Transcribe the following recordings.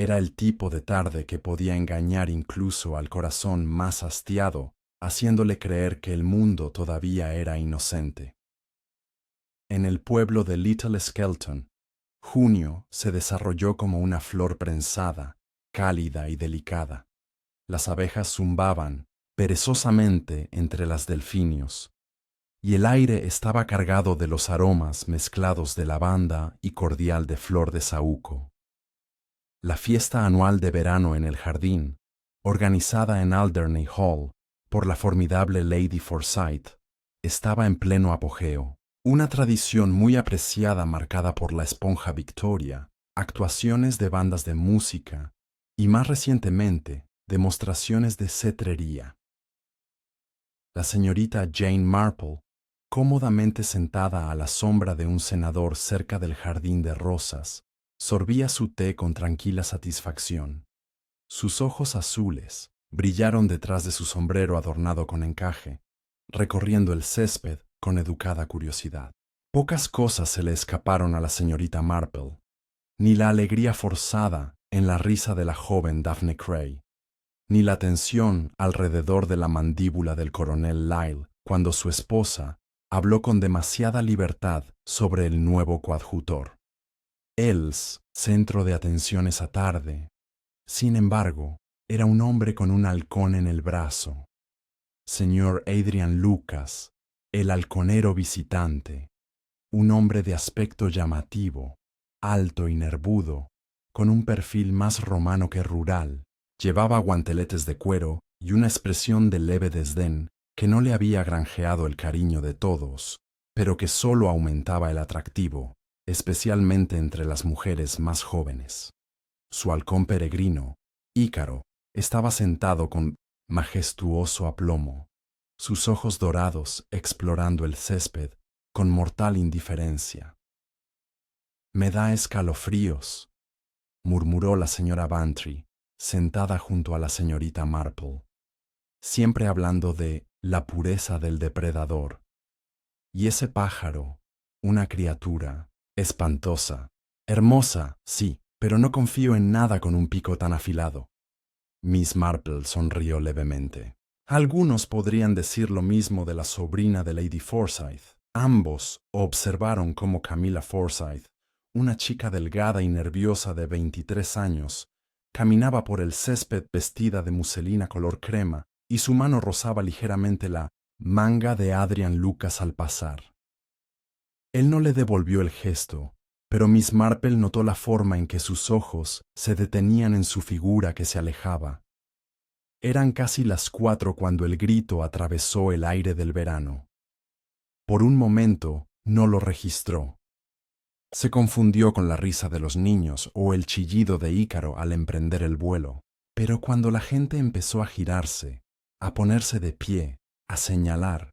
Era el tipo de tarde que podía engañar incluso al corazón más hastiado, haciéndole creer que el mundo todavía era inocente. En el pueblo de Little Skelton, junio se desarrolló como una flor prensada, cálida y delicada. Las abejas zumbaban perezosamente entre las delfinios, y el aire estaba cargado de los aromas mezclados de lavanda y cordial de flor de saúco. La fiesta anual de verano en el jardín, organizada en Alderney Hall por la formidable Lady Forsyth, estaba en pleno apogeo. Una tradición muy apreciada marcada por la esponja Victoria, actuaciones de bandas de música y, más recientemente, demostraciones de cetrería. La señorita Jane Marple, cómodamente sentada a la sombra de un cenador cerca del jardín de rosas, sorbía su té con tranquila satisfacción. Sus ojos azules brillaron detrás de su sombrero adornado con encaje, recorriendo el césped con educada curiosidad. Pocas cosas se le escaparon a la señorita Marple, ni la alegría forzada en la risa de la joven Daphne Cray, ni la tensión alrededor de la mandíbula del coronel Lyle cuando su esposa habló con demasiada libertad sobre el nuevo coadjutor. Els, centro de atención esa tarde, sin embargo, era un hombre con un halcón en el brazo. Señor Adrian Lucas, el halconero visitante, un hombre de aspecto llamativo, alto y nervudo, con un perfil más romano que rural, llevaba guanteletes de cuero y una expresión de leve desdén que no le había granjeado el cariño de todos, pero que sólo aumentaba el atractivo, especialmente entre las mujeres más jóvenes. Su halcón peregrino, Ícaro, estaba sentado con majestuoso aplomo, sus ojos dorados explorando el césped con mortal indiferencia. «Me da escalofríos», murmuró la señora Bantry, sentada junto a la señorita Marple, siempre hablando de la pureza del depredador. Y ese pájaro, una criatura, espantosa, hermosa, sí, pero no confío en nada con un pico tan afilado. Miss Marple sonrió levemente. Algunos podrían decir lo mismo de la sobrina de Lady Forsyth. Ambos observaron cómo Camilla Forsyth, una chica delgada y nerviosa de 23 años, caminaba por el césped vestida de muselina color crema y su mano rozaba ligeramente la manga de Adrian Lucas al pasar. Él no le devolvió el gesto, pero Miss Marple notó la forma en que sus ojos se detenían en su figura que se alejaba. Eran casi las 4 cuando el grito atravesó el aire del verano. Por un momento no lo registró. Se confundió con la risa de los niños o el chillido de Ícaro al emprender el vuelo, pero cuando la gente empezó a girarse, a ponerse de pie, a señalar,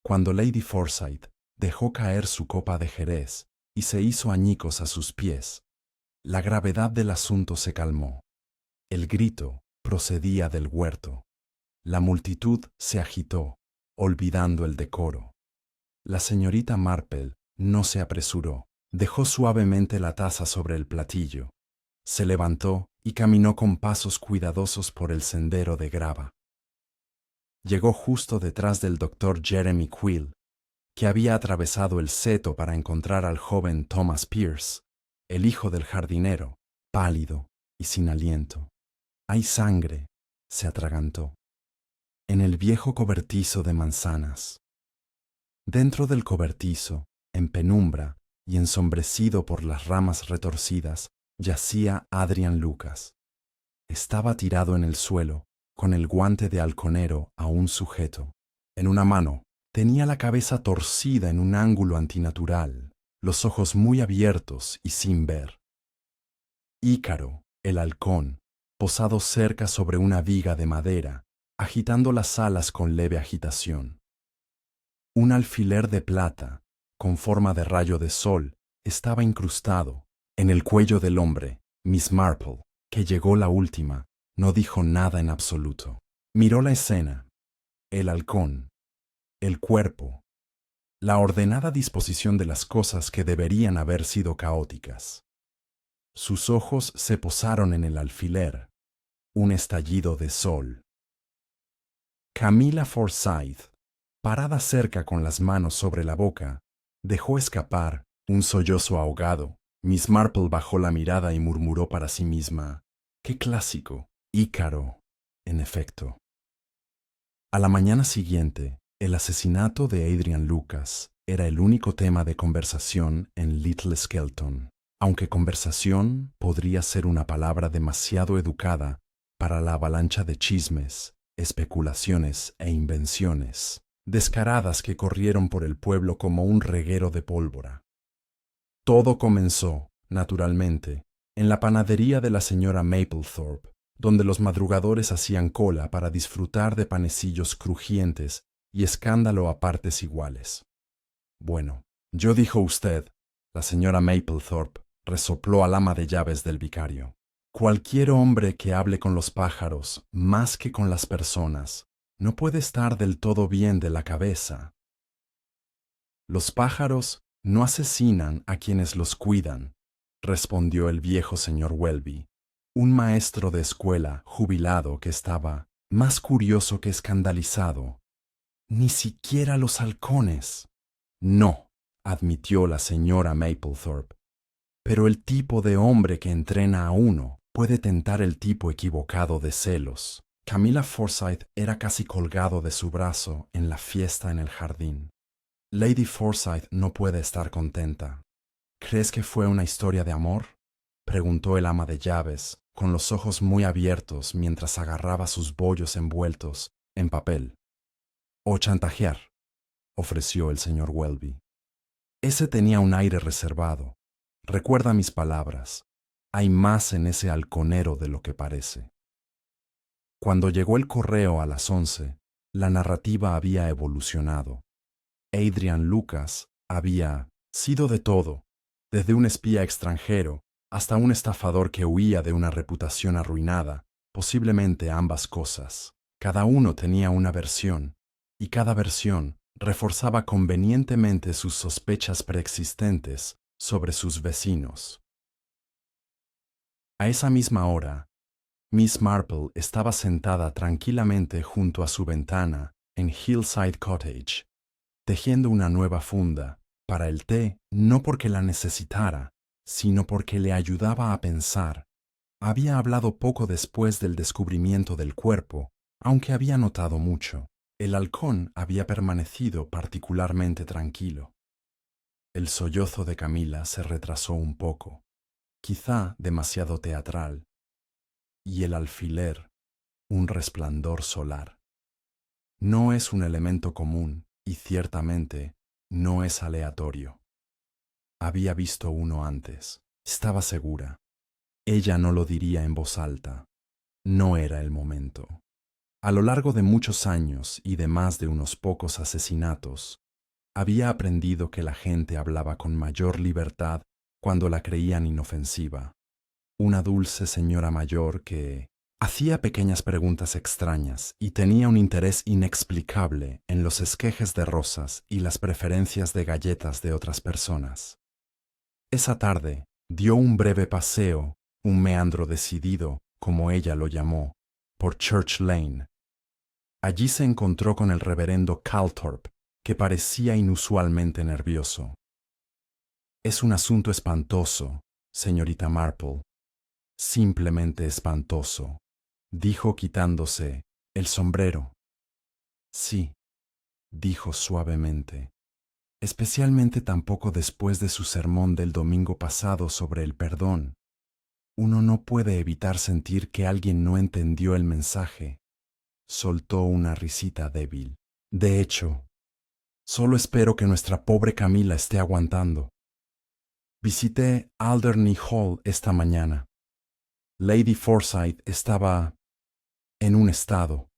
cuando Lady Forsyth dejó caer su copa de jerez y se hizo añicos a sus pies, la gravedad del asunto se calmó. El grito procedía del huerto. La multitud se agitó, olvidando el decoro. La señorita Marple no se apresuró. Dejó suavemente la taza sobre el platillo. Se levantó y caminó con pasos cuidadosos por el sendero de grava. Llegó justo detrás del doctor Jeremy Quill, que había atravesado el seto para encontrar al joven Thomas Pierce, el hijo del jardinero, pálido y sin aliento. «Hay sangre», se atragantó, «en el viejo cobertizo de manzanas». Dentro del cobertizo, en penumbra y ensombrecido por las ramas retorcidas, yacía Adrian Lucas. Estaba tirado en el suelo, con el guante de halconero aún sujeto. En una mano tenía la cabeza torcida en un ángulo antinatural, los ojos muy abiertos y sin ver. Ícaro, el halcón, posado cerca sobre una viga de madera, agitando las alas con leve agitación. Un alfiler de plata, con forma de rayo de sol, estaba incrustado en el cuello del hombre. Miss Marple, que llegó la última, no dijo nada en absoluto. Miró la escena, el halcón, el cuerpo, la ordenada disposición de las cosas que deberían haber sido caóticas. Sus ojos se posaron en el alfiler. Un estallido de sol. Camila Forsyth, parada cerca con las manos sobre la boca, dejó escapar un sollozo ahogado. Miss Marple bajó la mirada y murmuró para sí misma: ¡qué clásico! Ícaro, en efecto. A la mañana siguiente, el asesinato de Adrian Lucas era el único tema de conversación en Little Skelton, aunque conversación podría ser una palabra demasiado educada para la avalancha de chismes, especulaciones e invenciones descaradas que corrieron por el pueblo como un reguero de pólvora. Todo comenzó, naturalmente, en la panadería de la señora Mapplethorpe, donde los madrugadores hacían cola para disfrutar de panecillos crujientes y escándalo a partes iguales. Bueno, yo dijo usted, la señora Mapplethorpe resopló al ama de llaves del vicario. Cualquier hombre que hable con los pájaros más que con las personas no puede estar del todo bien de la cabeza. Los pájaros no asesinan a quienes los cuidan, respondió el viejo señor Welby, un maestro de escuela jubilado que estaba más curioso que escandalizado. Ni siquiera los halcones. No, admitió la señora Mapplethorpe. Pero el tipo de hombre que entrena a uno puede tentar el tipo equivocado de celos. Camila Forsyth era casi colgado de su brazo en la fiesta en el jardín. Lady Forsyth no puede estar contenta. ¿Crees que fue una historia de amor?, preguntó el ama de llaves, con los ojos muy abiertos mientras agarraba sus bollos envueltos en papel. «O chantajear», ofreció el señor Welby. Ese tenía un aire reservado. Recuerda mis palabras. Hay más en ese halconero de lo que parece. Cuando llegó el correo a las 11, la narrativa había evolucionado. Adrian Lucas había sido de todo, desde un espía extranjero hasta un estafador que huía de una reputación arruinada, posiblemente ambas cosas. Cada uno tenía una versión, y cada versión reforzaba convenientemente sus sospechas preexistentes sobre sus vecinos. A esa misma hora, Miss Marple estaba sentada tranquilamente junto a su ventana en Hillside Cottage, tejiendo una nueva funda para el té, no porque la necesitara, sino porque le ayudaba a pensar. Había hablado poco después del descubrimiento del cuerpo, aunque había notado mucho. El halcón había permanecido particularmente tranquilo. El sollozo de Camila se retrasó un poco, quizá demasiado teatral, y el alfiler, un resplandor solar. No es un elemento común y ciertamente no es aleatorio. Había visto uno antes, estaba segura. Ella no lo diría en voz alta. No era el momento. A lo largo de muchos años y de más de unos pocos asesinatos, había aprendido que la gente hablaba con mayor libertad cuando la creían inofensiva. Una dulce señora mayor que hacía pequeñas preguntas extrañas y tenía un interés inexplicable en los esquejes de rosas y las preferencias de galletas de otras personas. Esa tarde dio un breve paseo, un meandro decidido, como ella lo llamó, por Church Lane. Allí se encontró con el reverendo Calthorpe, que parecía inusualmente nervioso. «Es un asunto espantoso, señorita Marple, simplemente espantoso», dijo quitándose el sombrero. «Sí», dijo suavemente, «especialmente tampoco después de su sermón del domingo pasado sobre el perdón. Uno no puede evitar sentir que alguien no entendió el mensaje». Soltó una risita débil. «De hecho, solo espero que nuestra pobre Camila esté aguantando. Visité Alderney Hall esta mañana. Lady Forsyth estaba en un estado.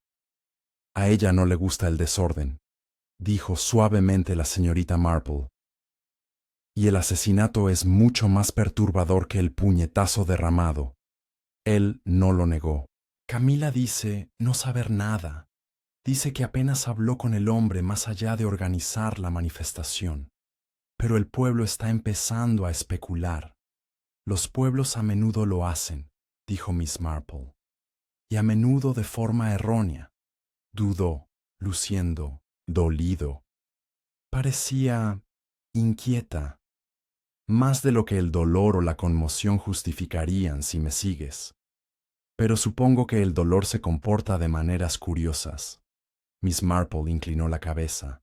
A ella no le gusta el desorden», dijo suavemente la señorita Marple. «Y el asesinato es mucho más perturbador que el puñetazo derramado». Él no lo negó. «Camila dice no saber nada. Dice que apenas habló con el hombre más allá de organizar la manifestación. Pero el pueblo está empezando a especular. Los pueblos a menudo lo hacen, dijo Miss Marple, y a menudo de forma errónea. Dudó, luciendo dolido. Parecía inquieta, más de lo que el dolor o la conmoción justificarían, si me sigues. Pero supongo que el dolor se comporta de maneras curiosas. Miss Marple inclinó la cabeza,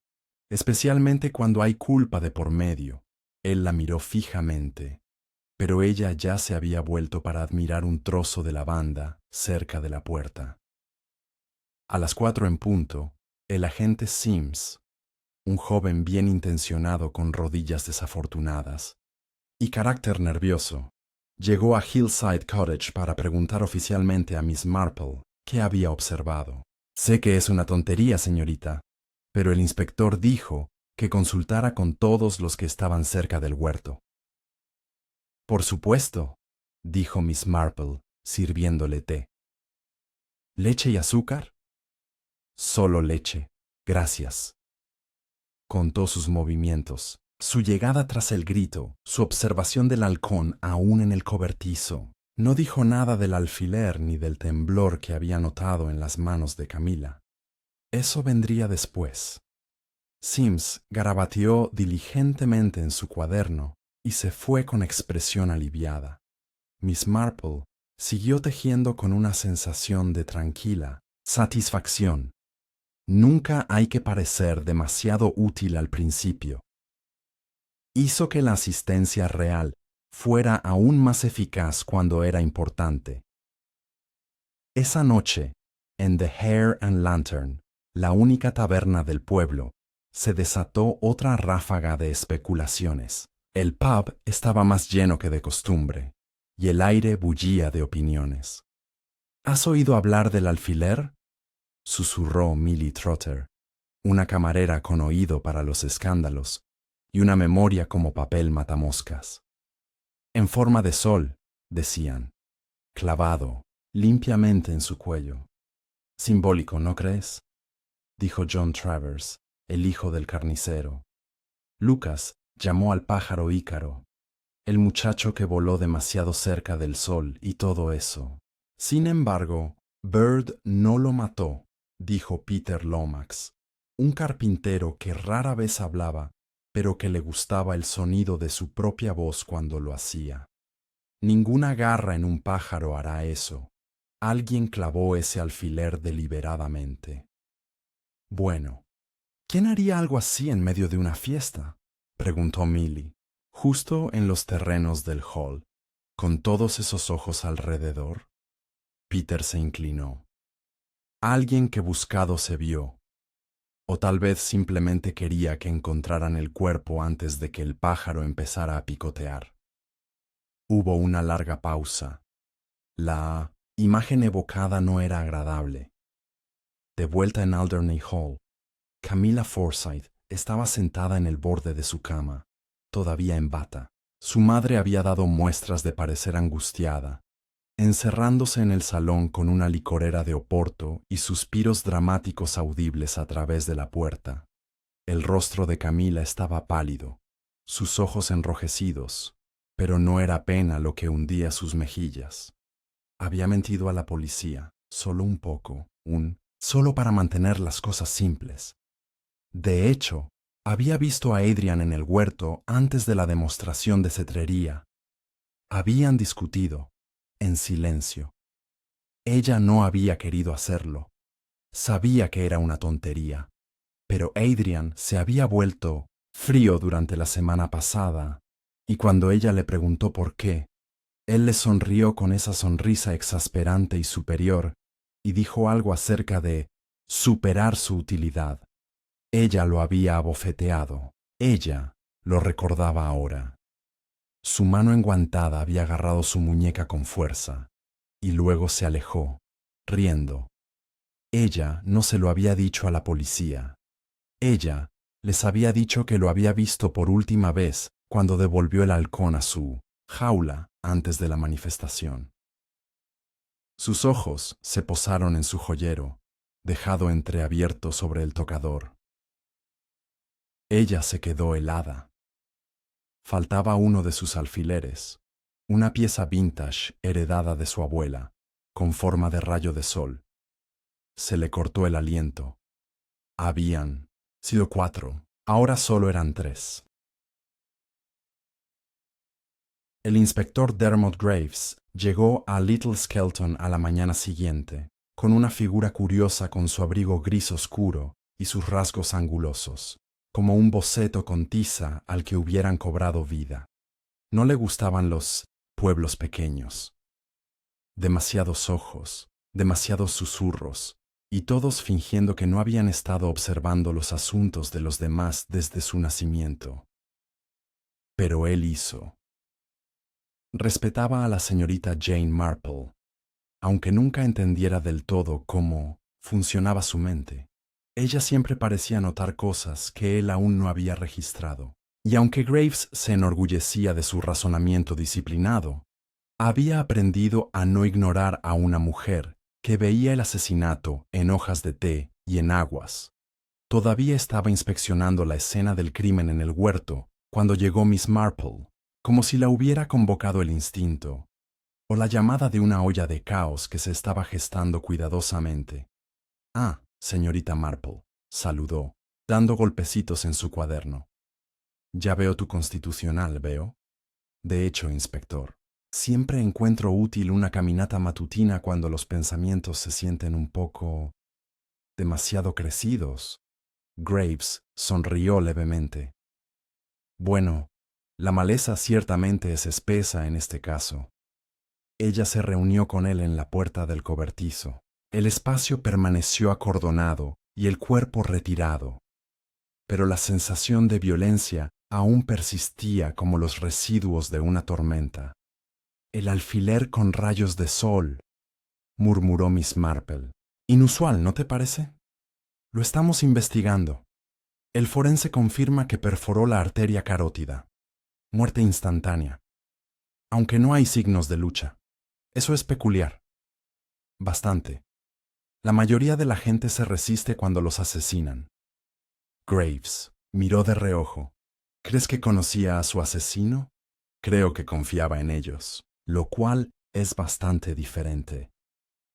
especialmente cuando hay culpa de por medio. Él la miró fijamente, pero ella ya se había vuelto para admirar un trozo de lavanda cerca de la puerta. A las 4 en punto, el agente Sims, un joven bien intencionado con rodillas desafortunadas y carácter nervioso, llegó a Hillside Cottage para preguntar oficialmente a Miss Marple qué había observado. Sé que es una tontería, señorita, pero el inspector dijo que consultara con todos los que estaban cerca del huerto. Por supuesto, dijo Miss Marple, sirviéndole té. ¿Leche y azúcar? Solo leche, gracias. Contó sus movimientos, su llegada tras el grito, su observación del halcón aún en el cobertizo. No dijo nada del alfiler ni del temblor que había notado en las manos de Camila. Eso vendría después. Sims garabateó diligentemente en su cuaderno y se fue con expresión aliviada. Miss Marple siguió tejiendo con una sensación de tranquila satisfacción. Nunca hay que parecer demasiado útil al principio. Hizo que la asistencia real fuera aún más eficaz cuando era importante. Esa noche, en The Hare and Lantern, la única taberna del pueblo, se desató otra ráfaga de especulaciones. El pub estaba más lleno que de costumbre, y el aire bullía de opiniones. ¿Has oído hablar del alfiler?, susurró Millie Trotter, una camarera con oído para los escándalos y una memoria como papel matamoscas. En forma de sol, decían, clavado limpiamente en su cuello. Simbólico, ¿no crees?, dijo John Travers, el hijo del carnicero. Lucas llamó al pájaro Ícaro, el muchacho que voló demasiado cerca del sol y todo eso. Sin embargo, Bird no lo mató, dijo Peter Lomax, un carpintero que rara vez hablaba, pero que le gustaba el sonido de su propia voz cuando lo hacía. Ninguna garra en un pájaro hará eso. Alguien clavó ese alfiler deliberadamente. Bueno, ¿quién haría algo así en medio de una fiesta?, preguntó Millie, justo en los terrenos del hall, con todos esos ojos alrededor. Peter se inclinó. Alguien que buscado se vio, o tal vez simplemente quería que encontraran el cuerpo antes de que el pájaro empezara a picotear. Hubo una larga pausa. La imagen evocada no era agradable. De vuelta en Alderney Hall, Camilla Forsythe estaba sentada en el borde de su cama, todavía en bata. Su madre había dado muestras de parecer angustiada, encerrándose en el salón con una licorera de Oporto y suspiros dramáticos audibles a través de la puerta. El rostro de Camila estaba pálido, sus ojos enrojecidos, pero no era pena lo que hundía sus mejillas. Había mentido a la policía, solo un poco, solo para mantener las cosas simples. De hecho, había visto a Adrian en el huerto antes de la demostración de cetrería. Habían discutido, en silencio. Ella no había querido hacerlo. Sabía que era una tontería, pero Adrian se había vuelto frío durante la semana pasada, y cuando ella le preguntó por qué, él le sonrió con esa sonrisa exasperante y superior, y dijo algo acerca de superar su utilidad. Ella lo había abofeteado. Ella lo recordaba ahora. Su mano enguantada había agarrado su muñeca con fuerza, y luego se alejó, riendo. Ella no se lo había dicho a la policía. Ella les había dicho que lo había visto por última vez cuando devolvió el halcón a su jaula antes de la manifestación. Sus ojos se posaron en su joyero, dejado entreabierto sobre el tocador. Ella se quedó helada. Faltaba uno de sus alfileres. una pieza vintage heredada de su abuela, con forma de rayo de sol. Se le cortó el aliento. Habían sido 4, ahora solo eran 3. El inspector Dermot Graves llegó a Little Skelton a la mañana siguiente, con una figura curiosa con su abrigo gris oscuro y sus rasgos angulosos, como un boceto con tiza al que hubieran cobrado vida. No le gustaban los pueblos pequeños. Demasiados ojos, demasiados susurros, y todos fingiendo que no habían estado observando los asuntos de los demás desde su nacimiento. Pero él hizo. Respetaba a la señorita Jane Marple, aunque nunca entendiera del todo cómo funcionaba su mente. Ella siempre parecía notar cosas que él aún no había registrado. Y aunque Graves se enorgullecía de su razonamiento disciplinado, había aprendido a no ignorar a una mujer que veía el asesinato en hojas de té y en aguas. Todavía estaba inspeccionando la escena del crimen en el huerto cuando llegó Miss Marple, como si la hubiera convocado el instinto, o la llamada de una olla de caos que se estaba gestando cuidadosamente. «Ah, señorita Marple», saludó, dando golpecitos en su cuaderno. «Ya veo tu constitucional, ¿veo? De hecho, inspector, siempre encuentro útil una caminata matutina cuando los pensamientos se sienten un poco demasiado crecidos». Graves sonrió levemente. «Bueno, la maleza ciertamente es espesa en este caso». Ella se reunió con él en la puerta del cobertizo. El espacio permaneció acordonado y el cuerpo retirado, pero la sensación de violencia aún persistía como los residuos de una tormenta. «El alfiler con rayos de sol», murmuró Miss Marple. «Inusual, ¿no te parece? Lo estamos investigando. El forense confirma que perforó la arteria carótida. Muerte instantánea. Aunque no hay signos de lucha. Eso es peculiar. Bastante. La mayoría de la gente se resiste cuando los asesinan». Graves miró de reojo. «¿Crees que conocía a su asesino?» «Creo que confiaba en ellos, lo cual es bastante diferente».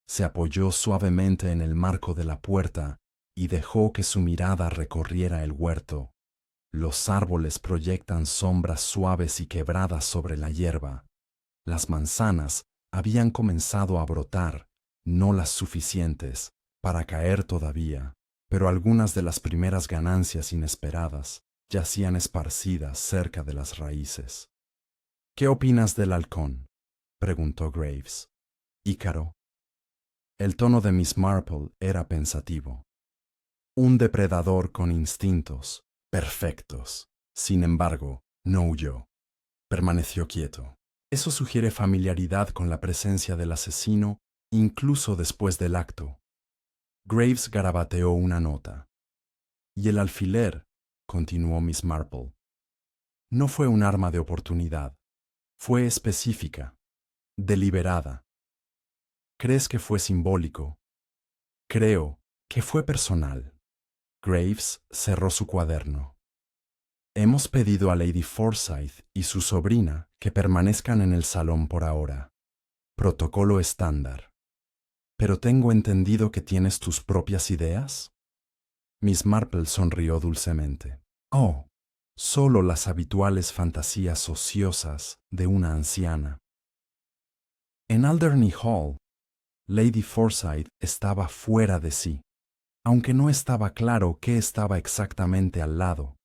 Se apoyó suavemente en el marco de la puerta y dejó que su mirada recorriera el huerto. Los árboles proyectan sombras suaves y quebradas sobre la hierba. Las manzanas habían comenzado a brotar, no las suficientes para caer todavía, pero algunas de las primeras ganancias inesperadas yacían esparcidas cerca de las raíces. «¿Qué opinas del halcón?», preguntó Graves. «Ícaro». El tono de Miss Marple era pensativo. «Un depredador con instintos perfectos. Sin embargo, no huyó. Permaneció quieto. Eso sugiere familiaridad con la presencia del asesino incluso después del acto». Graves garabateó una nota. «Y el alfiler», continuó Miss Marple, «no fue un arma de oportunidad. Fue específica, deliberada. ¿Crees que fue simbólico?» «Creo que fue personal». Graves cerró su cuaderno. «Hemos pedido a Lady Forsyth y su sobrina que permanezcan en el salón por ahora. Protocolo estándar. Pero tengo entendido que tienes tus propias ideas». Miss Marple sonrió dulcemente. «Oh, solo las habituales fantasías ociosas de una anciana». En Alderney Hall, Lady Forsyth estaba fuera de sí, aunque no estaba claro qué estaba exactamente al lado,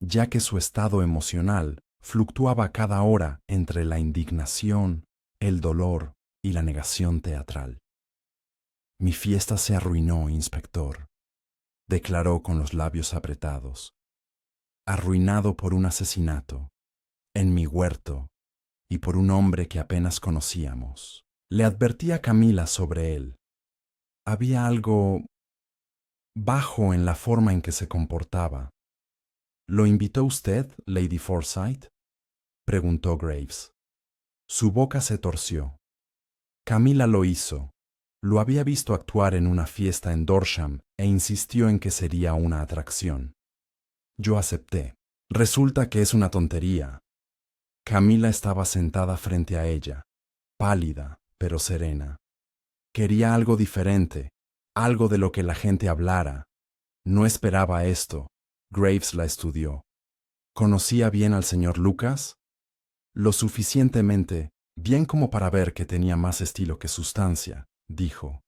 ya que su estado emocional fluctuaba cada hora entre la indignación, el dolor y la negación teatral. «Mi fiesta se arruinó, inspector», declaró con los labios apretados. «Arruinado por un asesinato, en mi huerto, y por un hombre que apenas conocíamos». Le advertí a Camila sobre él. Había algo bajo en la forma en que se comportaba. «¿Lo invitó usted, Lady Forsyth?», preguntó Graves. Su boca se torció. «Camila lo hizo. Lo había visto actuar en una fiesta en Dorsham e insistió en que sería una atracción. Yo acepté. Resulta que es una tontería. Camila estaba sentada frente a ella, pálida, pero serena. Quería algo diferente, algo de lo que la gente hablara. No esperaba esto. Graves la estudió. ¿Conocía bien al señor Lucas? Lo suficientemente bien como para ver que tenía más estilo que sustancia, dijo.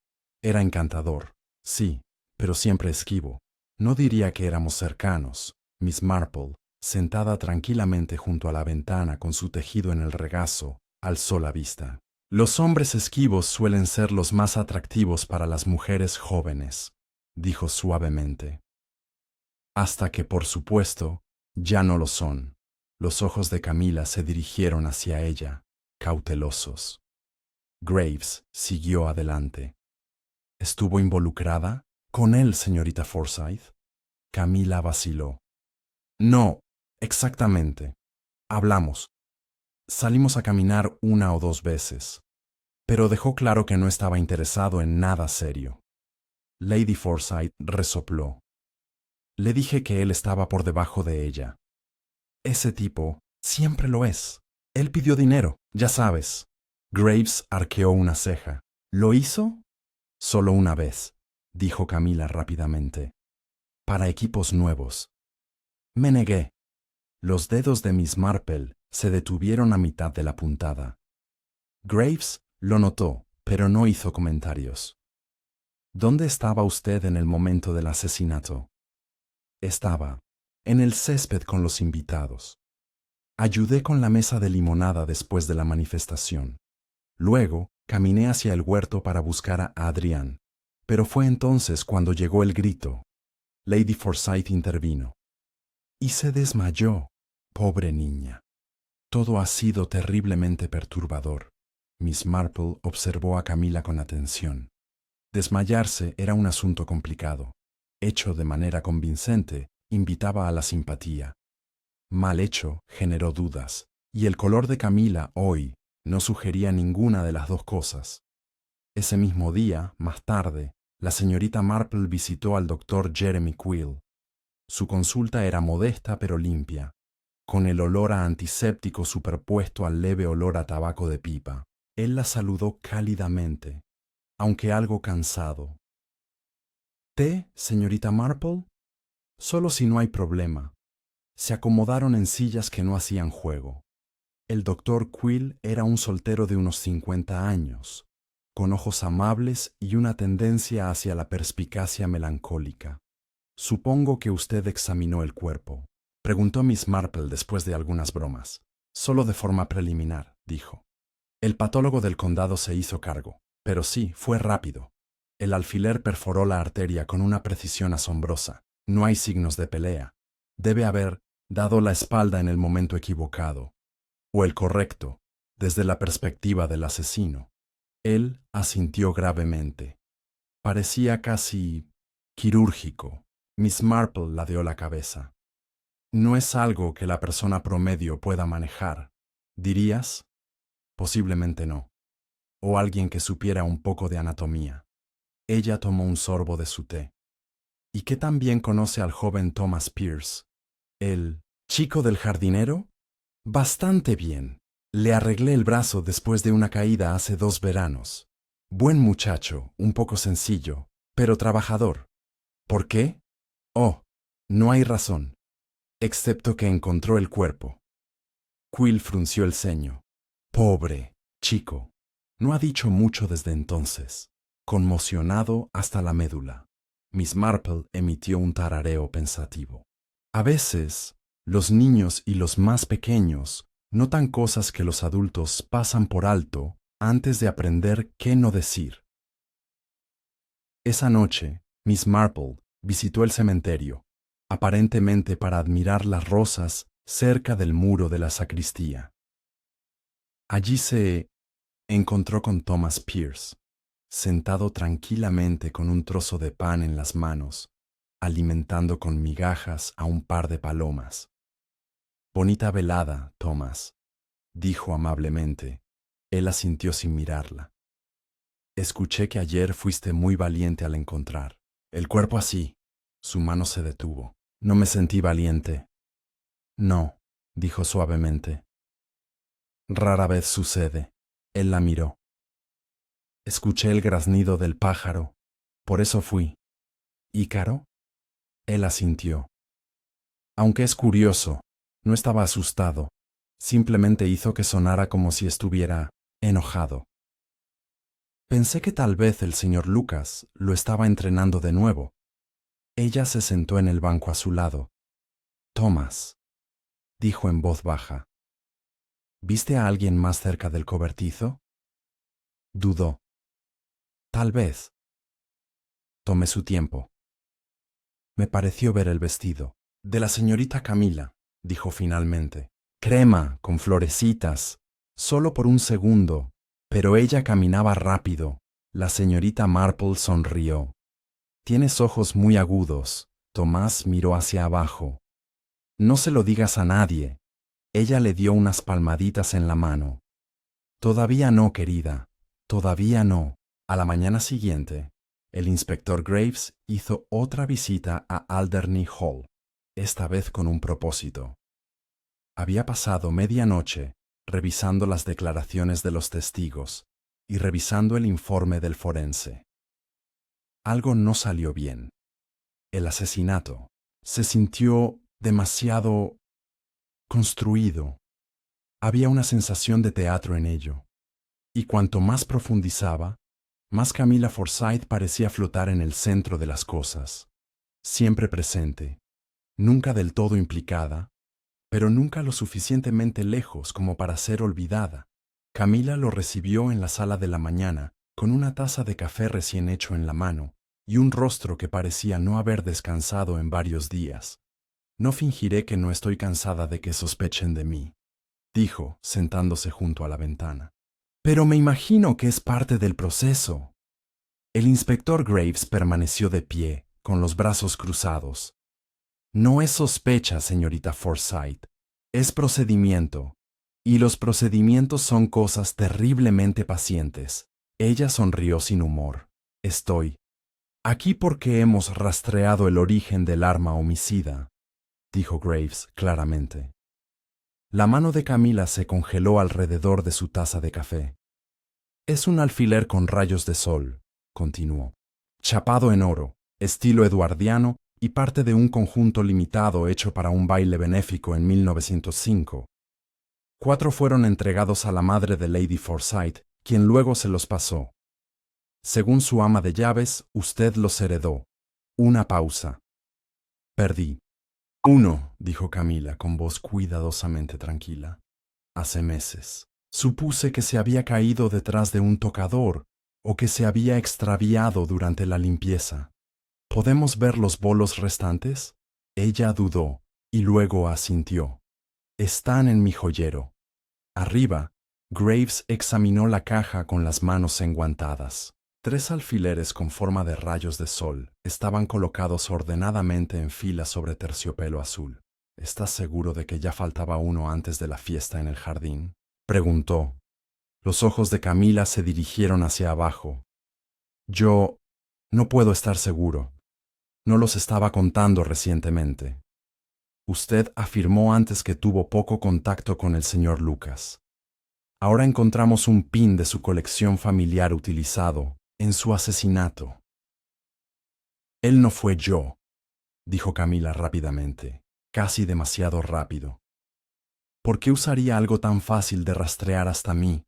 Era encantador, sí, pero siempre esquivo. No diría que éramos cercanos. Miss Marple, sentada tranquilamente junto a la ventana con su tejido en el regazo, alzó la vista. Los hombres esquivos suelen ser los más atractivos para las mujeres jóvenes, dijo suavemente. Hasta que, por supuesto, ya no lo son. Los ojos de Camila se dirigieron hacia ella, cautelosos. Graves siguió adelante. ¿Estuvo involucrada con él, señorita Forsyth? Camila vaciló. No, exactamente. Hablamos. Salimos a caminar 1 o 2 veces, pero dejó claro que no estaba interesado en nada serio. Lady Forsyth resopló. Le dije que él estaba por debajo de ella. Ese tipo siempre lo es. Él pidió dinero, ya sabes. Graves arqueó una ceja. ¿Lo hizo? Solo una vez, dijo Camila rápidamente. Para equipos nuevos. Me negué. Los dedos de Miss Marple se detuvieron a mitad de la puntada. Graves lo notó, pero no hizo comentarios. ¿Dónde estaba usted en el momento del asesinato? Estaba en el césped con los invitados. Ayudé con la mesa de limonada después de la manifestación. Luego, caminé hacia el huerto para buscar a Adrián, pero fue entonces cuando llegó el grito. Lady Forsyth intervino. Y se desmayó. Pobre niña. Todo ha sido terriblemente perturbador. Miss Marple observó a Camila con atención. Desmayarse era un asunto complicado. Hecho de manera convincente, invitaba a la simpatía. Mal hecho, generó dudas, y el color de Camila hoy no sugería ninguna de las dos cosas. Ese mismo día, más tarde, la señorita Marple visitó al doctor Jeremy Quill. Su consulta era modesta pero limpia, con el olor a antiséptico superpuesto al leve olor a tabaco de pipa. Él la saludó cálidamente, aunque algo cansado. ¿Té, señorita Marple? Solo si no hay problema. Se acomodaron en sillas que no hacían juego. El doctor Quill era un soltero de unos 50 años, con ojos amables y una tendencia hacia la perspicacia melancólica. Supongo que usted examinó el cuerpo, preguntó Miss Marple después de algunas bromas. Solo de forma preliminar, dijo. El patólogo del condado se hizo cargo, pero sí, fue rápido. El alfiler perforó la arteria con una precisión asombrosa. No hay signos de pelea. Debe haber dado la espalda en el momento equivocado, o el correcto, desde la perspectiva del asesino. Él asintió gravemente. Parecía casi quirúrgico. Miss Marple ladeó la cabeza. No es algo que la persona promedio pueda manejar, ¿dirías? Posiblemente no. O alguien que supiera un poco de anatomía. Ella tomó un sorbo de su té. ¿Y qué tan bien conoce al joven Thomas Pierce? ¿El chico del jardinero? Bastante bien. Le arreglé el brazo después de una caída hace 2 veranos. Buen muchacho, un poco sencillo, pero trabajador. ¿Por qué? Oh, no hay razón, excepto que encontró el cuerpo. Quill frunció el ceño. Pobre chico. No ha dicho mucho desde entonces. Conmocionado hasta la médula. Miss Marple emitió un tarareo pensativo. A veces, los niños y los más pequeños notan cosas que los adultos pasan por alto antes de aprender qué no decir. Esa noche, Miss Marple visitó el cementerio, aparentemente para admirar las rosas cerca del muro de la sacristía. Allí se encontró con Thomas Pierce, sentado tranquilamente con un trozo de pan en las manos, alimentando con migajas a un par de palomas. Bonita velada, Thomas, dijo amablemente. Él asintió sin mirarla. Escuché que ayer fuiste muy valiente al encontrar el cuerpo así. Su mano se detuvo. No me sentí valiente. No, dijo suavemente. Rara vez sucede. Él la miró. Escuché el graznido del pájaro. Por eso fui. ¿Ícaro? Él asintió. Aunque es curioso, no estaba asustado. Simplemente hizo que sonara como si estuviera enojado. Pensé que tal vez el señor Lucas lo estaba entrenando de nuevo. Ella se sentó en el banco a su lado. Thomas, dijo en voz baja. ¿Viste a alguien más cerca del cobertizo? Dudó. Tal vez. Tomé su tiempo. Me pareció ver el vestido. De la señorita Camila, dijo finalmente. Crema, con florecitas. Solo por un segundo. Pero ella caminaba rápido. La señorita Marple sonrió. Tienes ojos muy agudos. Tomás miró hacia abajo. No se lo digas a nadie. Ella le dio unas palmaditas en la mano. Todavía no, querida. Todavía no. A la mañana siguiente, el inspector Graves hizo otra visita a Alderney Hall, esta vez con un propósito. Había pasado medianoche revisando las declaraciones de los testigos y revisando el informe del forense. Algo no salió bien. El asesinato se sintió demasiado construido. Había una sensación de teatro en ello. Y cuanto más profundizaba, más Camila Forsyth parecía flotar en el centro de las cosas, siempre presente, nunca del todo implicada, pero nunca lo suficientemente lejos como para ser olvidada. Camila lo recibió en la sala de la mañana, con una taza de café recién hecho en la mano, y un rostro que parecía no haber descansado en varios días. No fingiré que no estoy cansada de que sospechen de mí, dijo, sentándose junto a la ventana. Pero me imagino que es parte del proceso. El inspector Graves permaneció de pie, con los brazos cruzados. No es sospecha, señorita Forsyth. Es procedimiento. Y los procedimientos son cosas terriblemente pacientes. Ella sonrió sin humor. Estoy aquí porque hemos rastreado el origen del arma homicida, dijo Graves claramente. La mano de Camila se congeló alrededor de su taza de café. Es un alfiler con rayos de sol, continuó, chapado en oro, estilo eduardiano y parte de un conjunto limitado hecho para un baile benéfico en 1905. 4 fueron entregados a la madre de Lady Forsyth, quien luego se los pasó. Según su ama de llaves, usted los heredó. Una pausa. Perdí. 1, dijo Camila con voz cuidadosamente tranquila. Hace meses. Supuse que se había caído detrás de un tocador o que se había extraviado durante la limpieza. ¿Podemos ver los bolos restantes? Ella dudó y luego asintió. Están en mi joyero. Arriba, Graves examinó la caja con las manos enguantadas. 3 alfileres con forma de rayos de sol estaban colocados ordenadamente en fila sobre terciopelo azul. ¿Estás seguro de que ya faltaba uno antes de la fiesta en el jardín?, preguntó. Los ojos de Camila se dirigieron hacia abajo. Yo no puedo estar seguro. No los estaba contando recientemente. Usted afirmó antes que tuvo poco contacto con el señor Lucas. Ahora encontramos un pin de su colección familiar utilizado en su asesinato. Él no fue yo, dijo Camila rápidamente, casi demasiado rápido. ¿Por qué usaría algo tan fácil de rastrear hasta mí?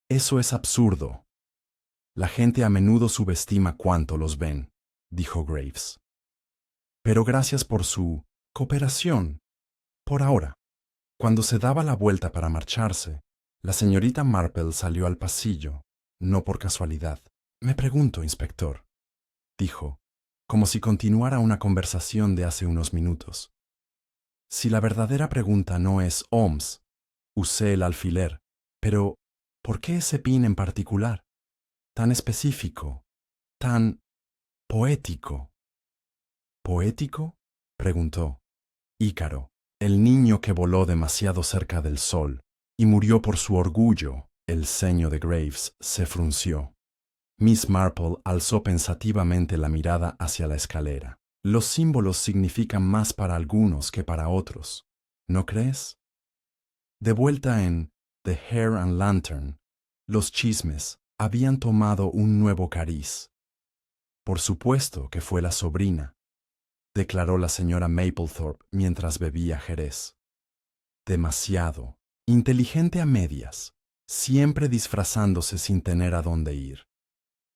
Eso es absurdo. La gente a menudo subestima cuánto los ven, dijo Graves. Pero gracias por su cooperación. Por ahora. Cuando se daba la vuelta para marcharse, la señorita Marple salió al pasillo, no por casualidad. Me pregunto, inspector, dijo, como si continuara una conversación de hace unos minutos. Si la verdadera pregunta no es Holmes, usé el alfiler, pero ¿por qué ese pin en particular? Tan específico, tan poético. ¿Poético?, preguntó. Ícaro, el niño que voló demasiado cerca del sol y murió por su orgullo. El ceño de Graves se frunció. Miss Marple alzó pensativamente la mirada hacia la escalera. Los símbolos significan más para algunos que para otros, ¿no crees? De vuelta en The Hare and Lantern, los chismes habían tomado un nuevo cariz. Por supuesto que fue la sobrina, declaró la señora Mapplethorpe mientras bebía jerez. Demasiado, inteligente a medias, siempre disfrazándose sin tener a dónde ir.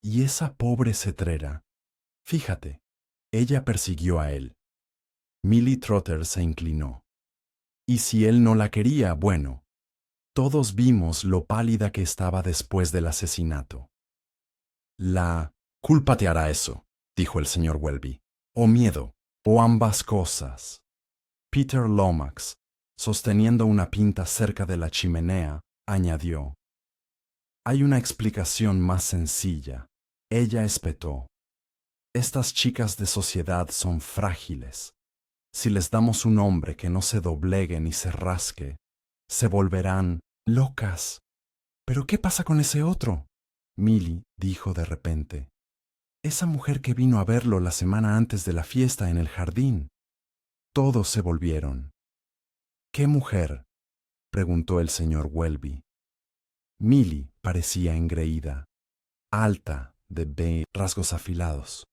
Y esa pobre cetrera, fíjate, ella persiguió a él. Millie Trotter se inclinó. Y si él no la quería, bueno, todos vimos lo pálida que estaba después del asesinato. La culpa te hará eso, dijo el señor Welby, o miedo, o ambas cosas. Peter Lomax, sosteniendo una pinta cerca de la chimenea, añadió: hay una explicación más sencilla. Ella espetó. Estas chicas de sociedad son frágiles. Si les damos un hombre que no se doblegue ni se rasque, se volverán locas. ¿Pero qué pasa con ese otro? Millie dijo de repente. Esa mujer que vino a verlo la semana antes de la fiesta en el jardín. Todos se volvieron. ¿Qué mujer?, preguntó el señor Welby. Millie parecía engreída, alta, de rasgos afilados.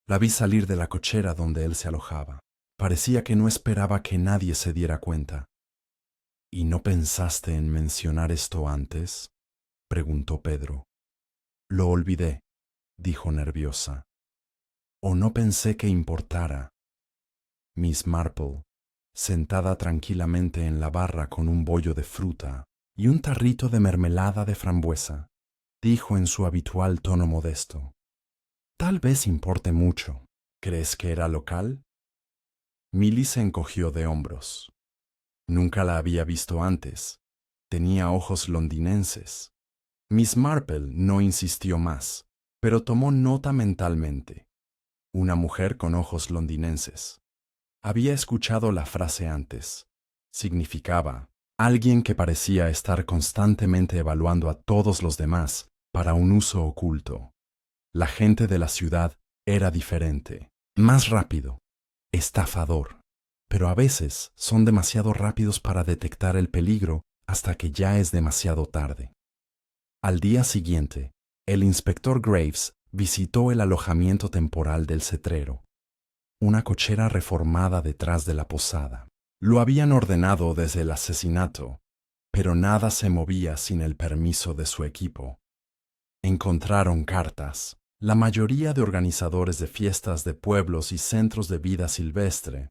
La vi salir de la cochera donde él se alojaba. Parecía que no esperaba que nadie se diera cuenta. ¿Y no pensaste en mencionar esto antes?, preguntó Pedro. Lo olvidé, dijo nerviosa. O no pensé que importara. Miss Marple, sentada tranquilamente en la barra con un bollo de fruta y un tarrito de mermelada de frambuesa, dijo en su habitual tono modesto: tal vez importe mucho. ¿Crees que era local? Millie se encogió de hombros. Nunca la había visto antes. Tenía ojos londinenses. Miss Marple no insistió más, pero tomó nota mentalmente. Una mujer con ojos londinenses. Había escuchado la frase antes. Significaba alguien que parecía estar constantemente evaluando a todos los demás para un uso oculto. La gente de la ciudad era diferente, más rápido, estafador, pero a veces son demasiado rápidos para detectar el peligro hasta que ya es demasiado tarde. Al día siguiente, el inspector Graves visitó el alojamiento temporal del cetrero, una cochera reformada detrás de la posada. Lo habían ordenado desde el asesinato, pero nada se movía sin el permiso de su equipo. Encontraron cartas, la mayoría de organizadores de fiestas de pueblos y centros de vida silvestre,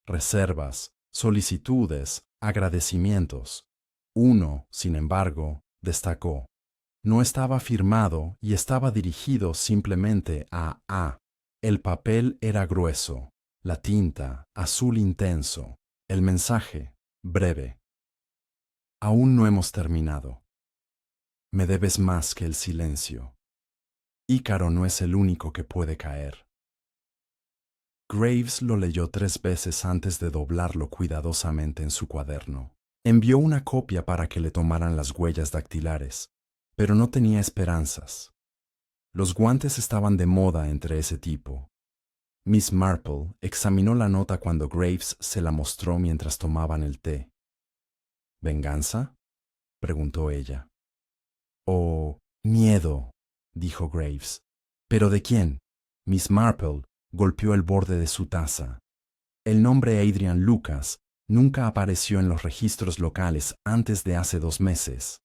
reservas, solicitudes, agradecimientos. Uno, sin embargo, destacó. No estaba firmado y estaba dirigido simplemente a A. El papel era grueso, la tinta azul intenso, el mensaje breve. Aún no hemos terminado. Me debes más que el silencio. Ícaro no es el único que puede caer. Graves lo leyó 3 veces antes de doblarlo cuidadosamente en su cuaderno. Envió una copia para que le tomaran las huellas dactilares, pero no tenía esperanzas. Los guantes estaban de moda entre ese tipo. Miss Marple examinó la nota cuando Graves se la mostró mientras tomaban el té. ¿Venganza?, preguntó ella. «Oh, miedo», dijo Graves. «¿Pero de quién?». Miss Marple golpeó el borde de su taza. El nombre Adrian Lucas nunca apareció en los registros locales antes de hace 2 meses.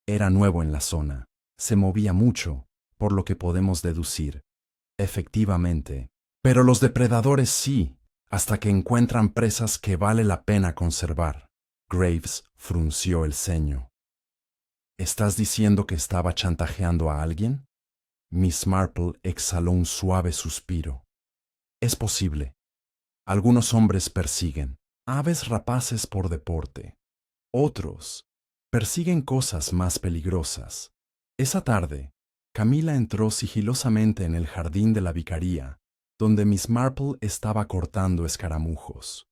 Era nuevo en la zona. Se movía mucho, por lo que podemos deducir. Efectivamente. Pero los depredadores sí, hasta que encuentran presas que vale la pena conservar. Graves frunció el ceño. ¿Estás diciendo que estaba chantajeando a alguien? Miss Marple exhaló un suave suspiro. Es posible. Algunos hombres persiguen aves rapaces por deporte. Otros persiguen cosas más peligrosas. Esa tarde, Camila entró sigilosamente en el jardín de la vicaría, donde Miss Marple estaba cortando escaramujos.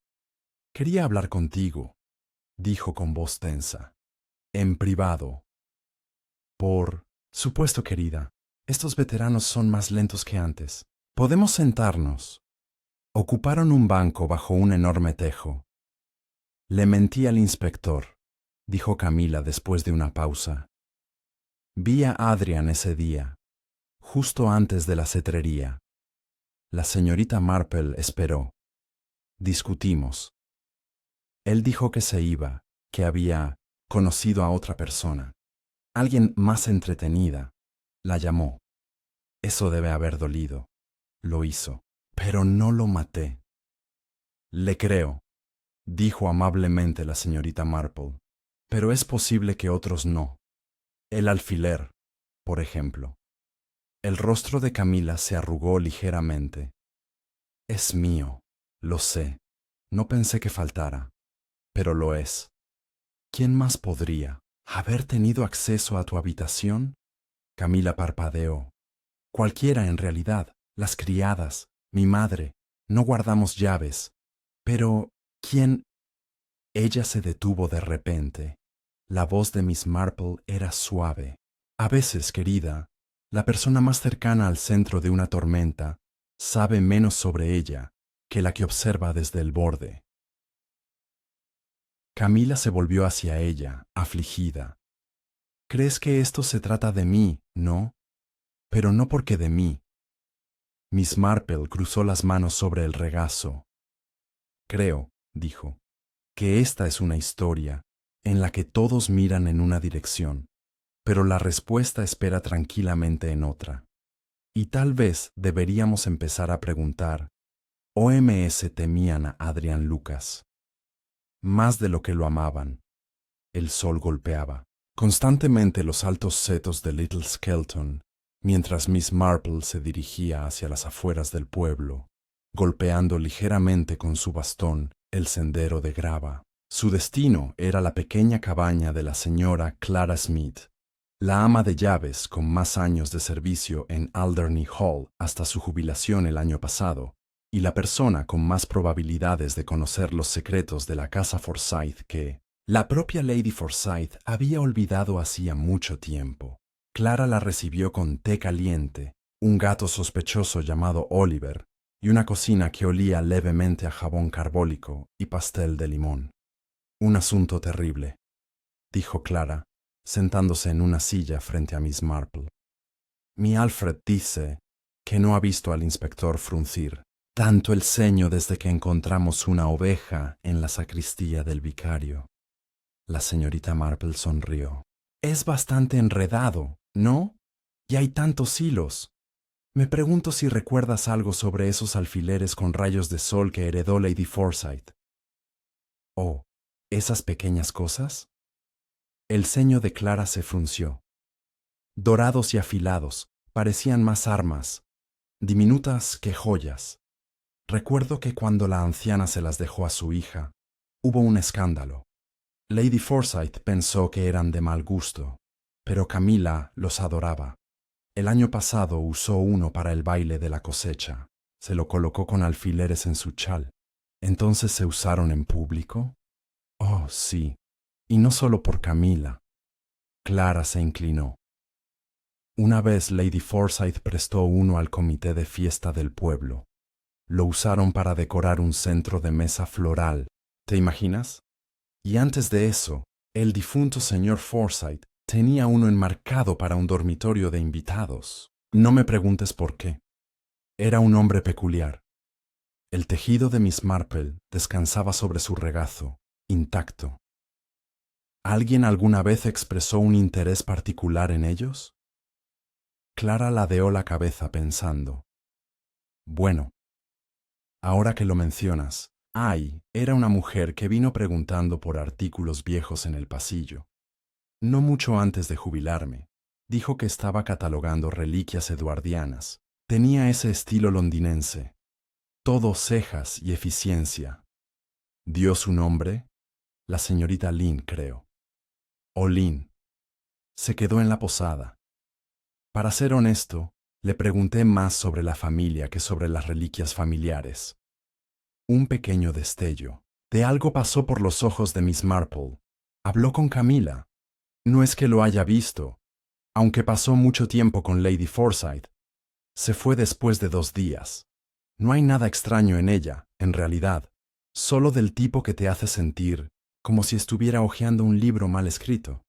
«Quería hablar contigo», dijo con voz tensa. «En privado». «Por supuesto, querida. Estos veteranos son más lentos que antes. Podemos sentarnos». Ocuparon un banco bajo un enorme tejo. Le mentí al inspector, dijo Camila después de una pausa. Vi a Adrian ese día, justo antes de la cetrería. La señorita Marple esperó. Discutimos. Él dijo que se iba, que había conocido a otra persona, alguien más entretenida. La llamó. Eso debe haber dolido. Lo hizo, pero no lo maté. Le creo, dijo amablemente la señorita Marple, pero es posible que otros no. El alfiler, por ejemplo. El rostro de Camila se arrugó ligeramente. Es mío, lo sé. No pensé que faltara, pero lo es. ¿Quién más podría haber tenido acceso a tu habitación? Camila parpadeó. Cualquiera en realidad, las criadas, mi madre, no guardamos llaves. Pero, ¿quién? Ella se detuvo de repente. La voz de Miss Marple era suave. A veces, querida, la persona más cercana al centro de una tormenta sabe menos sobre ella que la que observa desde el borde. Camila se volvió hacia ella, afligida. ¿Crees que esto se trata de mí, no? Pero no porque de mí. Miss Marple cruzó las manos sobre el regazo. Creo, dijo, que esta es una historia en la que todos miran en una dirección, pero la respuesta espera tranquilamente en otra. Y tal vez deberíamos empezar a preguntar, ¿OMS temían a Adrian Lucas? Más de lo que lo amaban. El sol golpeaba constantemente los altos setos de Little Skelton, mientras Miss Marple se dirigía hacia las afueras del pueblo, golpeando ligeramente con su bastón el sendero de grava. Su destino era la pequeña cabaña de la señora Clara Smith, la ama de llaves con más años de servicio en Alderney Hall hasta su jubilación el año pasado, y la persona con más probabilidades de conocer los secretos de la casa Forsyth que la propia Lady Forsyth había olvidado hacía mucho tiempo. Clara la recibió con té caliente, un gato sospechoso llamado Oliver, y una cocina que olía levemente a jabón carbólico y pastel de limón. Un asunto terrible, dijo Clara, sentándose en una silla frente a Miss Marple. Mi Alfred dice que no ha visto al inspector fruncir tanto el ceño desde que encontramos una oveja en la sacristía del vicario. La señorita Marple sonrió. Es bastante enredado, ¿no? Y hay tantos hilos. Me pregunto si recuerdas algo sobre esos alfileres con rayos de sol que heredó Lady Forsyth. Oh, ¿esas pequeñas cosas? El ceño de Clara se frunció. Dorados y afilados, parecían más armas, diminutas que joyas. Recuerdo que cuando la anciana se las dejó a su hija, hubo un escándalo. Lady Forsyth pensó que eran de mal gusto, pero Camila los adoraba. El año pasado usó uno para el baile de la cosecha. Se lo colocó con alfileres en su chal. ¿Entonces se usaron en público? Oh, sí. Y no solo por Camila. Clara se inclinó. Una vez Lady Forsyth prestó uno al comité de fiesta del pueblo. Lo usaron para decorar un centro de mesa floral. ¿Te imaginas? Y antes de eso, el difunto señor Forsyth tenía uno enmarcado para un dormitorio de invitados. No me preguntes por qué. Era un hombre peculiar. El tejido de Miss Marple descansaba sobre su regazo, intacto. ¿Alguien alguna vez expresó un interés particular en ellos? Clara ladeó la cabeza pensando. Bueno, ahora que lo mencionas, era una mujer que vino preguntando por artículos viejos en el pasillo. No mucho antes de jubilarme, dijo que estaba catalogando reliquias eduardianas. Tenía ese estilo londinense. Todo cejas y eficiencia. ¿Dio su nombre? La señorita Lynn, creo. O Lynn. Se quedó en la posada. Para ser honesto, le pregunté más sobre la familia que sobre las reliquias familiares. Un pequeño destello de algo pasó por los ojos de Miss Marple. Habló con Camila. No es que lo haya visto, aunque pasó mucho tiempo con Lady Forsyth. Se fue después de 2 días. No hay nada extraño en ella, en realidad, solo del tipo que te hace sentir como si estuviera hojeando un libro mal escrito.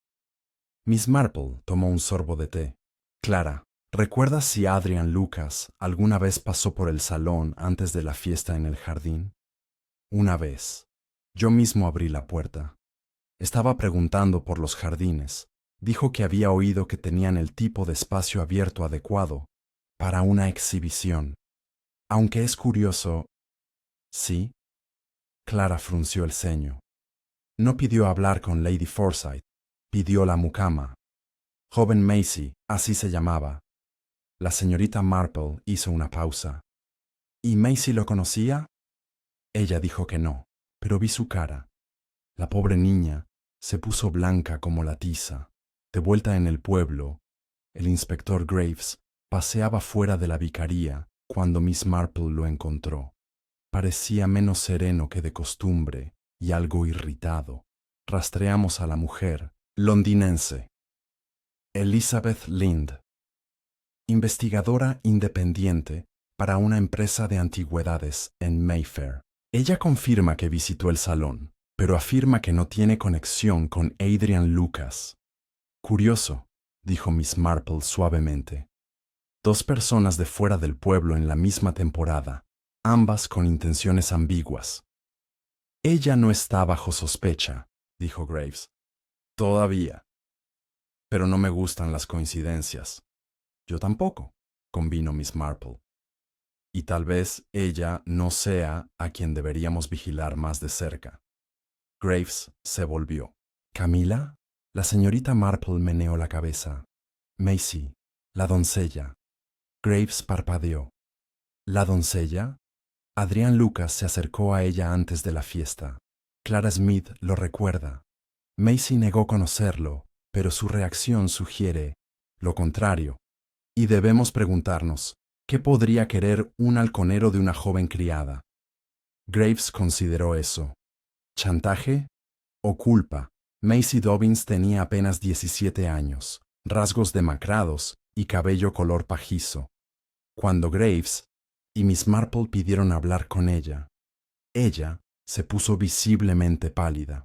Miss Marple tomó un sorbo de té. Clara, ¿recuerdas si Adrian Lucas alguna vez pasó por el salón antes de la fiesta en el jardín? Una vez. Yo mismo abrí la puerta. Estaba preguntando por los jardines. Dijo que había oído que tenían el tipo de espacio abierto adecuado para una exhibición. Aunque es curioso. ¿Sí? Clara frunció el ceño. No pidió hablar con Lady Forsyth, pidió la mucama. Joven Macy, así se llamaba. La señorita Marple hizo una pausa. ¿Y Macy lo conocía? Ella dijo que no, pero vi su cara. La pobre niña se puso blanca como la tiza. De vuelta en el pueblo, el inspector Graves paseaba fuera de la vicaría cuando Miss Marple lo encontró. Parecía menos sereno que de costumbre y algo irritado. Rastreamos a la mujer, londinense. Elizabeth Lind, investigadora independiente para una empresa de antigüedades en Mayfair. Ella confirma que visitó el salón, pero afirma que no tiene conexión con Adrian Lucas. Curioso, dijo Miss Marple suavemente. Dos personas de fuera del pueblo en la misma temporada, ambas con intenciones ambiguas. Ella no está bajo sospecha, dijo Graves. Todavía. Pero no me gustan las coincidencias. Yo tampoco, convino Miss Marple. Y tal vez ella no sea a quien deberíamos vigilar más de cerca. Graves se volvió. ¿Camila? La señorita Marple meneó la cabeza. Macy, la doncella. Graves parpadeó. ¿La doncella? Adrian Lucas se acercó a ella antes de la fiesta. Clara Smith lo recuerda. Macy negó conocerlo, pero su reacción sugiere lo contrario. Y debemos preguntarnos, ¿qué podría querer un halconero de una joven criada? Graves consideró eso. ¿Chantaje o culpa? Macy Dobbins tenía apenas 17 años, rasgos demacrados y cabello color pajizo. Cuando Graves y Miss Marple pidieron hablar con ella se puso visiblemente pálida.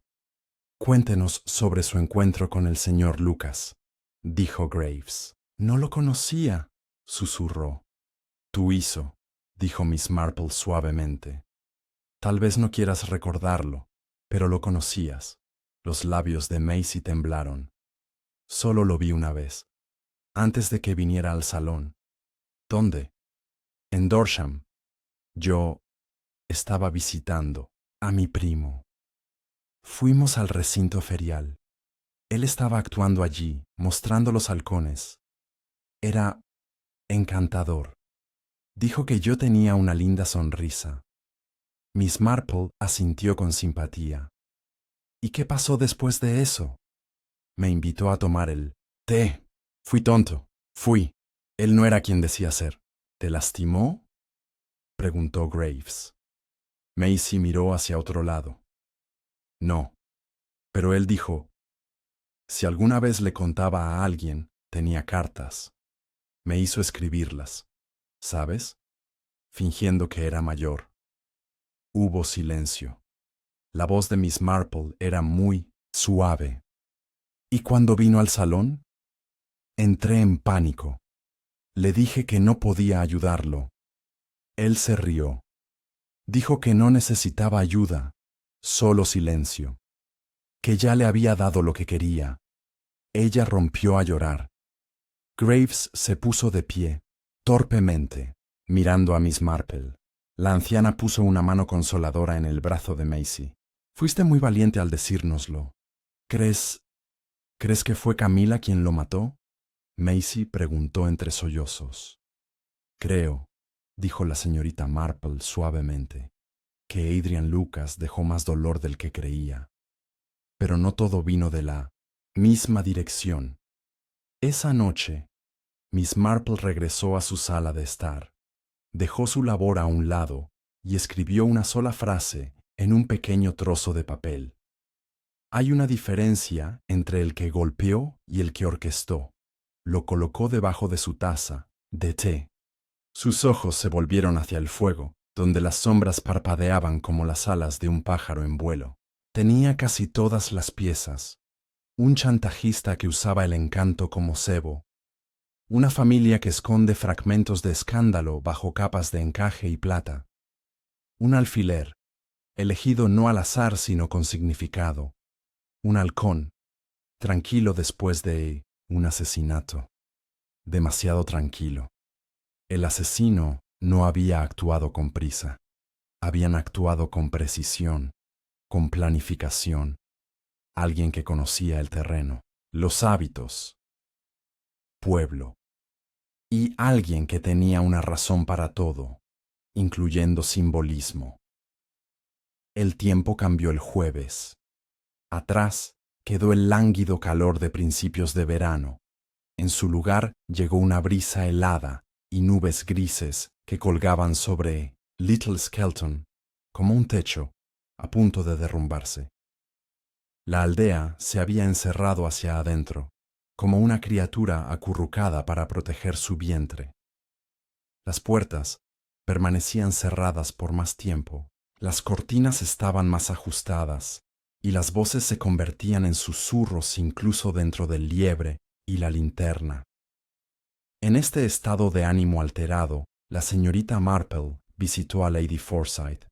Cuéntenos sobre su encuentro con el señor Lucas, dijo Graves. No lo conocía, susurró. Tú hizo, dijo Miss Marple suavemente. Tal vez no quieras recordarlo, pero lo conocías. Los labios de Macy temblaron. Solo lo vi una vez, antes de que viniera al salón. ¿Dónde? En Dorsham. Yo estaba visitando a mi primo. Fuimos al recinto ferial. Él estaba actuando allí, mostrando los halcones. Era encantador. Dijo que yo tenía una linda sonrisa. Miss Marple asintió con simpatía. ¿Y qué pasó después de eso? Me invitó a tomar el té. Fui tonto. Fui. Él no era quien decía ser. ¿Te lastimó? Preguntó Graves. Macy miró hacia otro lado. No. Pero él dijo, si alguna vez le contaba a alguien, tenía cartas. Me hizo escribirlas. ¿Sabes? Fingiendo que era mayor. Hubo silencio. La voz de Miss Marple era muy suave. ¿Y cuando vino al salón? Entré en pánico. Le dije que no podía ayudarlo. Él se rió. Dijo que no necesitaba ayuda, solo silencio. Que ya le había dado lo que quería. Ella rompió a llorar. Graves se puso de pie, torpemente, mirando a Miss Marple. La anciana puso una mano consoladora en el brazo de Macy. Fuiste muy valiente al decírnoslo. ¿Crees que fue Camila quien lo mató? Macy preguntó entre sollozos. Creo, dijo la señorita Marple suavemente, que Adrian Lucas dejó más dolor del que creía. Pero no todo vino de la misma dirección. Esa noche, Miss Marple regresó a su sala de estar. Dejó su labor a un lado y escribió una sola frase en un pequeño trozo de papel. Hay una diferencia entre el que golpeó y el que orquestó. Lo colocó debajo de su taza de té. Sus ojos se volvieron hacia el fuego, donde las sombras parpadeaban como las alas de un pájaro en vuelo. Tenía casi todas las piezas. Un chantajista que usaba el encanto como cebo. Una familia que esconde fragmentos de escándalo bajo capas de encaje y plata. Un alfiler, elegido no al azar sino con significado. Un halcón, tranquilo después de un asesinato. Demasiado tranquilo. El asesino no había actuado con prisa. Habían actuado con precisión, con planificación. Alguien que conocía el terreno, los hábitos, pueblo. Y alguien que tenía una razón para todo, incluyendo simbolismo. El tiempo cambió el jueves. Atrás quedó el lánguido calor de principios de verano. En su lugar llegó una brisa helada y nubes grises que colgaban sobre Little Skelton como un techo a punto de derrumbarse. La aldea se había encerrado hacia adentro, como una criatura acurrucada para proteger su vientre. Las puertas permanecían cerradas por más tiempo, las cortinas estaban más ajustadas, y las voces se convertían en susurros incluso dentro del liebre y la linterna. En este estado de ánimo alterado, la señorita Marple visitó a Lady Forsyth.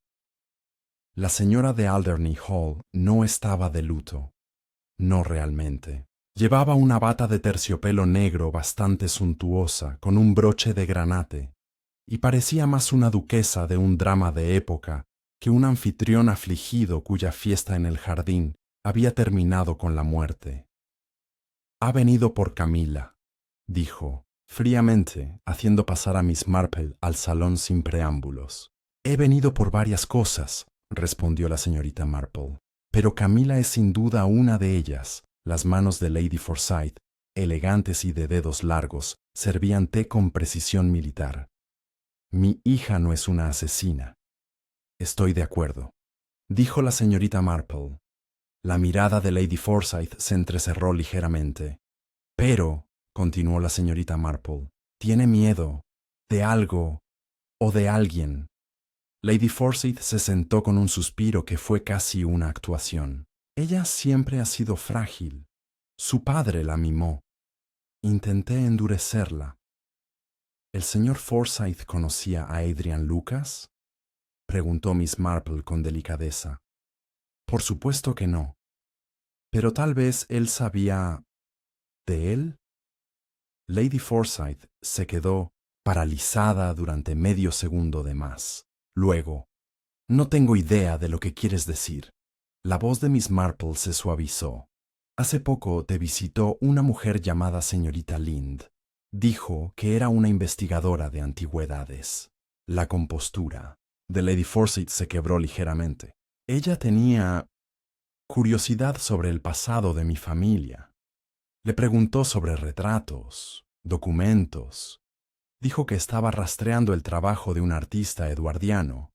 La señora de Alderney Hall no estaba de luto. No realmente. Llevaba una bata de terciopelo negro bastante suntuosa, con un broche de granate, y parecía más una duquesa de un drama de época que un anfitrión afligido cuya fiesta en el jardín había terminado con la muerte. «Ha venido por Camila», dijo, fríamente, haciendo pasar a Miss Marple al salón sin preámbulos. «He venido por varias cosas», respondió la señorita Marple, «pero Camila es sin duda una de ellas». Las manos de Lady Forsyth, elegantes y de dedos largos, servían té con precisión militar. «Mi hija no es una asesina». «Estoy de acuerdo», dijo la señorita Marple. La mirada de Lady Forsyth se entrecerró ligeramente. «Pero», continuó la señorita Marple, «tiene miedo de algo o de alguien». Lady Forsyth se sentó con un suspiro que fue casi una actuación. Ella siempre ha sido frágil. Su padre la mimó. Intenté endurecerla. ¿El señor Forsyth conocía a Adrian Lucas?, preguntó Miss Marple con delicadeza. Por supuesto que no. Pero tal vez él sabía de él. Lady Forsyth se quedó paralizada durante medio segundo de más. Luego, «No tengo idea de lo que quieres decir». La voz de Miss Marple se suavizó. «Hace poco te visitó una mujer llamada señorita Lind. Dijo que era una investigadora de antigüedades». La compostura de Lady Forsyth se quebró ligeramente. Ella tenía curiosidad sobre el pasado de mi familia. Le preguntó sobre retratos, documentos. Dijo que estaba rastreando el trabajo de un artista eduardiano.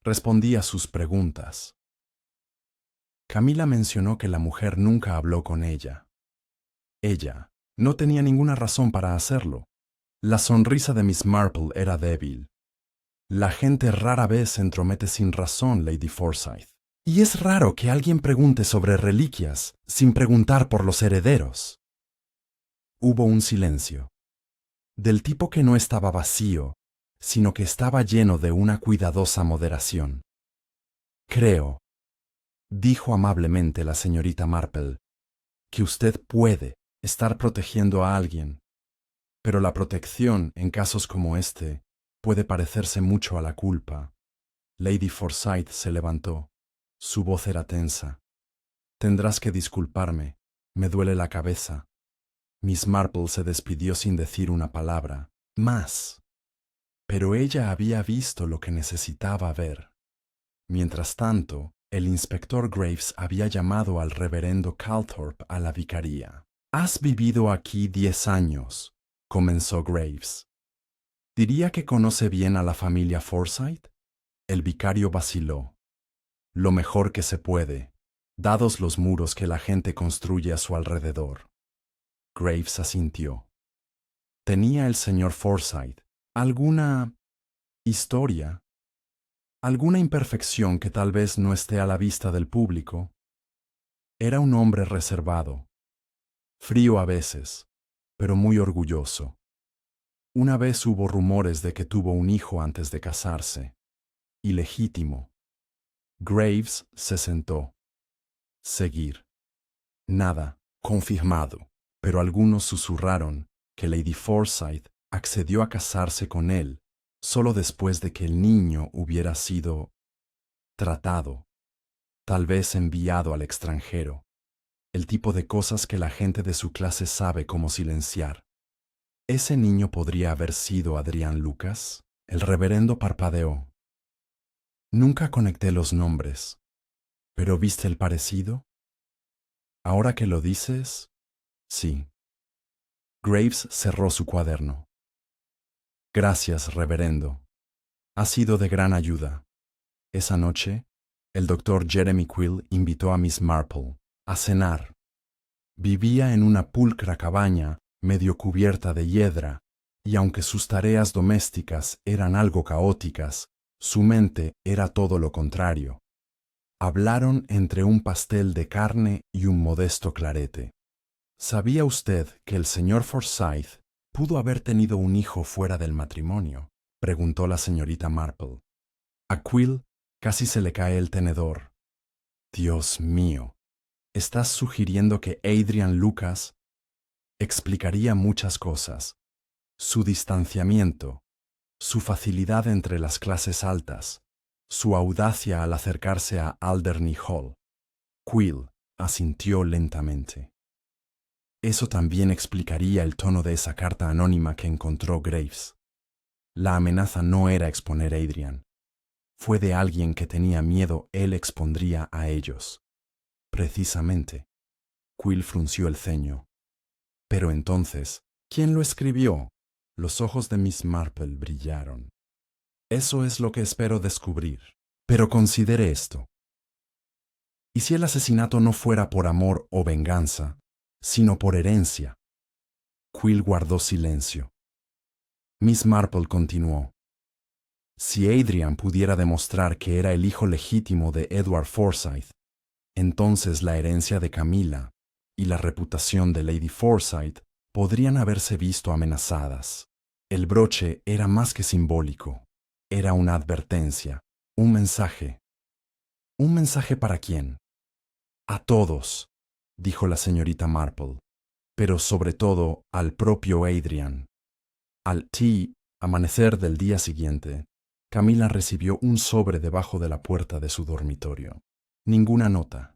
Respondí a sus preguntas. Camila mencionó que la mujer nunca habló con ella. Ella no tenía ninguna razón para hacerlo. La sonrisa de Miss Marple era débil. «La gente rara vez se entromete sin razón, Lady Forsyth. Y es raro que alguien pregunte sobre reliquias sin preguntar por los herederos». Hubo un silencio, del tipo que no estaba vacío, sino que estaba lleno de una cuidadosa moderación. «Creo», dijo amablemente la señorita Marple, «que usted puede estar protegiendo a alguien, pero la protección en casos como este puede parecerse mucho a la culpa». Lady Forsyth se levantó. Su voz era tensa. «Tendrás que disculparme. Me duele la cabeza». Miss Marple se despidió sin decir una palabra más. Pero ella había visto lo que necesitaba ver. Mientras tanto, el inspector Graves había llamado al reverendo Calthorpe a la vicaría. «Has vivido aquí 10 años», comenzó Graves. «¿Diría que conoce bien a la familia Forsyth?» El vicario vaciló. «Lo mejor que se puede, dados los muros que la gente construye a su alrededor». Graves asintió. ¿Tenía el señor Forsyth alguna historia, alguna imperfección que tal vez no esté a la vista del público? Era un hombre reservado, frío a veces, pero muy orgulloso. Una vez hubo rumores de que tuvo un hijo antes de casarse. Ilegítimo. Graves se sentó. Seguir. Nada, confirmado, pero algunos susurraron que Lady Forsyth accedió a casarse con él solo después de que el niño hubiera sido tratado, tal vez enviado al extranjero, el tipo de cosas que la gente de su clase sabe cómo silenciar. ¿Ese niño podría haber sido Adrián Lucas? El reverendo parpadeó. Nunca conecté los nombres, pero ¿viste el parecido? Ahora que lo dices, sí. Graves cerró su cuaderno. Gracias, reverendo. Ha sido de gran ayuda. Esa noche, el doctor Jeremy Quill invitó a Miss Marple a cenar. Vivía en una pulcra cabaña medio cubierta de hiedra, y aunque sus tareas domésticas eran algo caóticas, su mente era todo lo contrario. Hablaron entre un pastel de carne y un modesto clarete. ¿Sabía usted que el señor Forsyth pudo haber tenido un hijo fuera del matrimonio?, preguntó la señorita Marple. A Quill casi se le cae el tenedor. Dios mío, ¿estás sugiriendo que Adrian Lucas explicaría muchas cosas? Su distanciamiento, su facilidad entre las clases altas, su audacia al acercarse a Alderney Hall. Quill asintió lentamente. Eso también explicaría el tono de esa carta anónima que encontró Graves. La amenaza no era exponer a Adrian. Fue de alguien que tenía miedo él expondría a ellos. Precisamente. Quill frunció el ceño. Pero entonces, ¿quién lo escribió? Los ojos de Miss Marple brillaron. Eso es lo que espero descubrir. Pero considere esto. ¿Y si el asesinato no fuera por amor o venganza, sino por herencia? Quill guardó silencio. Miss Marple continuó. Si Adrian pudiera demostrar que era el hijo legítimo de Edward Forsyth, entonces la herencia de Camila y la reputación de Lady Forsyth podrían haberse visto amenazadas. El broche era más que simbólico. Era una advertencia, un mensaje. ¿Un mensaje para quién? A todos, dijo la señorita Marple, pero sobre todo al propio Adrian. Al amanecer del día siguiente, Camila recibió un sobre debajo de la puerta de su dormitorio. Ninguna nota.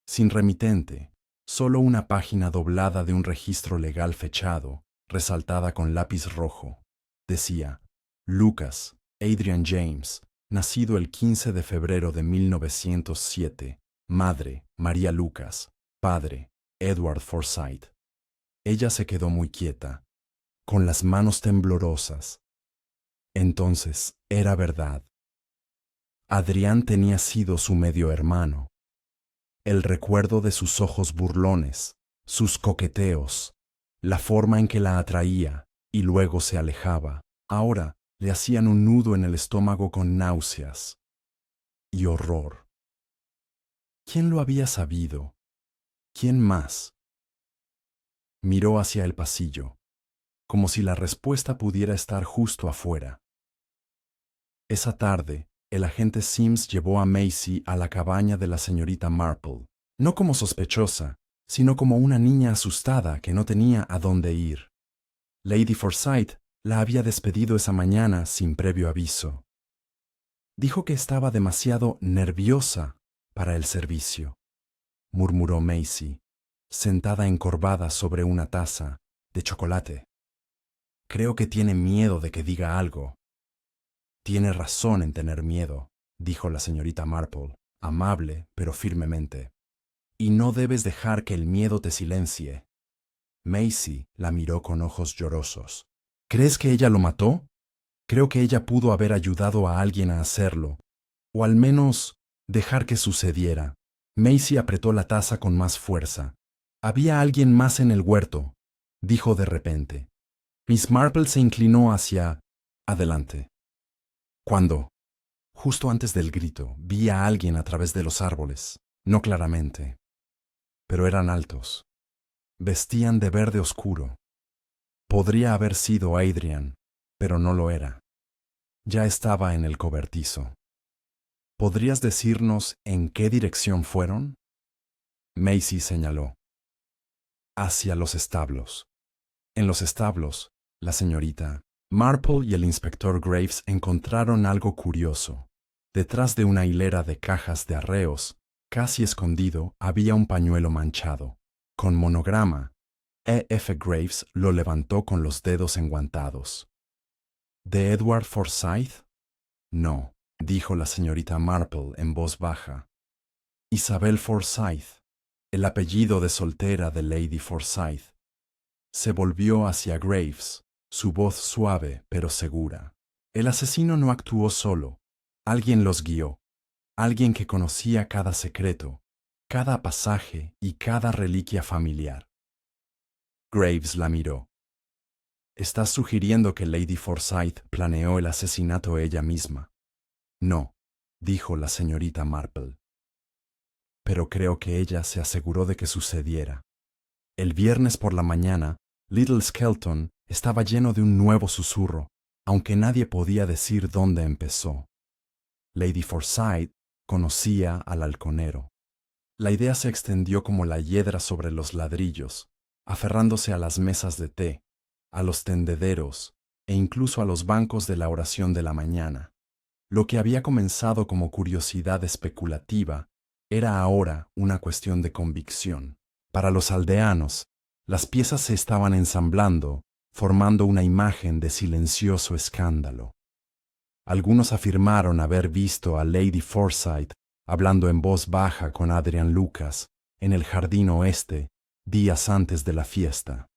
Sin remitente, solo una página doblada de un registro legal fechado, resaltada con lápiz rojo. Decía, Lucas, Adrian James, nacido el 15 de febrero de 1907, madre, María Lucas, padre, Edward Forsyth. Ella se quedó muy quieta, con las manos temblorosas. Entonces, era verdad. Adrián tenía sido su medio hermano. El recuerdo de sus ojos burlones, sus coqueteos, la forma en que la atraía y luego se alejaba, ahora le hacían un nudo en el estómago con náuseas y horror. ¿Quién lo había sabido? ¿Quién más? Miró hacia el pasillo, como si la respuesta pudiera estar justo afuera. Esa tarde, el agente Sims llevó a Macy a la cabaña de la señorita Marple, no como sospechosa, sino como una niña asustada que no tenía a dónde ir. Lady Forsyth la había despedido esa mañana sin previo aviso. Dijo que estaba demasiado nerviosa para el servicio, murmuró Macy, sentada encorvada sobre una taza de chocolate. Creo que tiene miedo de que diga algo. Tiene razón en tener miedo, dijo la señorita Marple, amable pero firmemente. Y no debes dejar que el miedo te silencie. Macy la miró con ojos llorosos. ¿Crees que ella lo mató? Creo que ella pudo haber ayudado a alguien a hacerlo, o al menos dejar que sucediera. Macy apretó la taza con más fuerza. Había alguien más en el huerto, dijo de repente. Miss Marple se inclinó hacia adelante. Cuando, justo antes del grito, vi a alguien a través de los árboles, no claramente. pero eran altos. Vestían de verde oscuro. Podría haber sido Adrian, pero no lo era. Ya estaba en el cobertizo. ¿Podrías decirnos en qué dirección fueron? Macy señaló. Hacia los establos. En los establos, la señorita Marple y el inspector Graves encontraron algo curioso. Detrás de una hilera de cajas de arreos, casi escondido, había un pañuelo manchado, con monograma. E. F. Graves lo levantó con los dedos enguantados. ¿De Edward Forsyth? No, dijo la señorita Marple en voz baja. Isabel Forsyth, el apellido de soltera de Lady Forsyth. Se volvió hacia Graves, su voz suave pero segura. El asesino no actuó solo. Alguien los guió. Alguien que conocía cada secreto, cada pasaje y cada reliquia familiar. Graves la miró. ¿Estás sugiriendo que Lady Forsyth planeó el asesinato ella misma? No, dijo la señorita Marple. Pero creo que ella se aseguró de que sucediera. El viernes por la mañana, Little Skelton estaba lleno de un nuevo susurro, aunque nadie podía decir dónde empezó. Lady Forsyth conocía al halconero. La idea se extendió como la hiedra sobre los ladrillos, aferrándose a las mesas de té, a los tendederos e incluso a los bancos de la oración de la mañana. Lo que había comenzado como curiosidad especulativa era ahora una cuestión de convicción. Para los aldeanos, las piezas se estaban ensamblando, formando una imagen de silencioso escándalo. Algunos afirmaron haber visto a Lady Forsyth hablando en voz baja con Adrian Lucas en el jardín oeste días antes de la fiesta.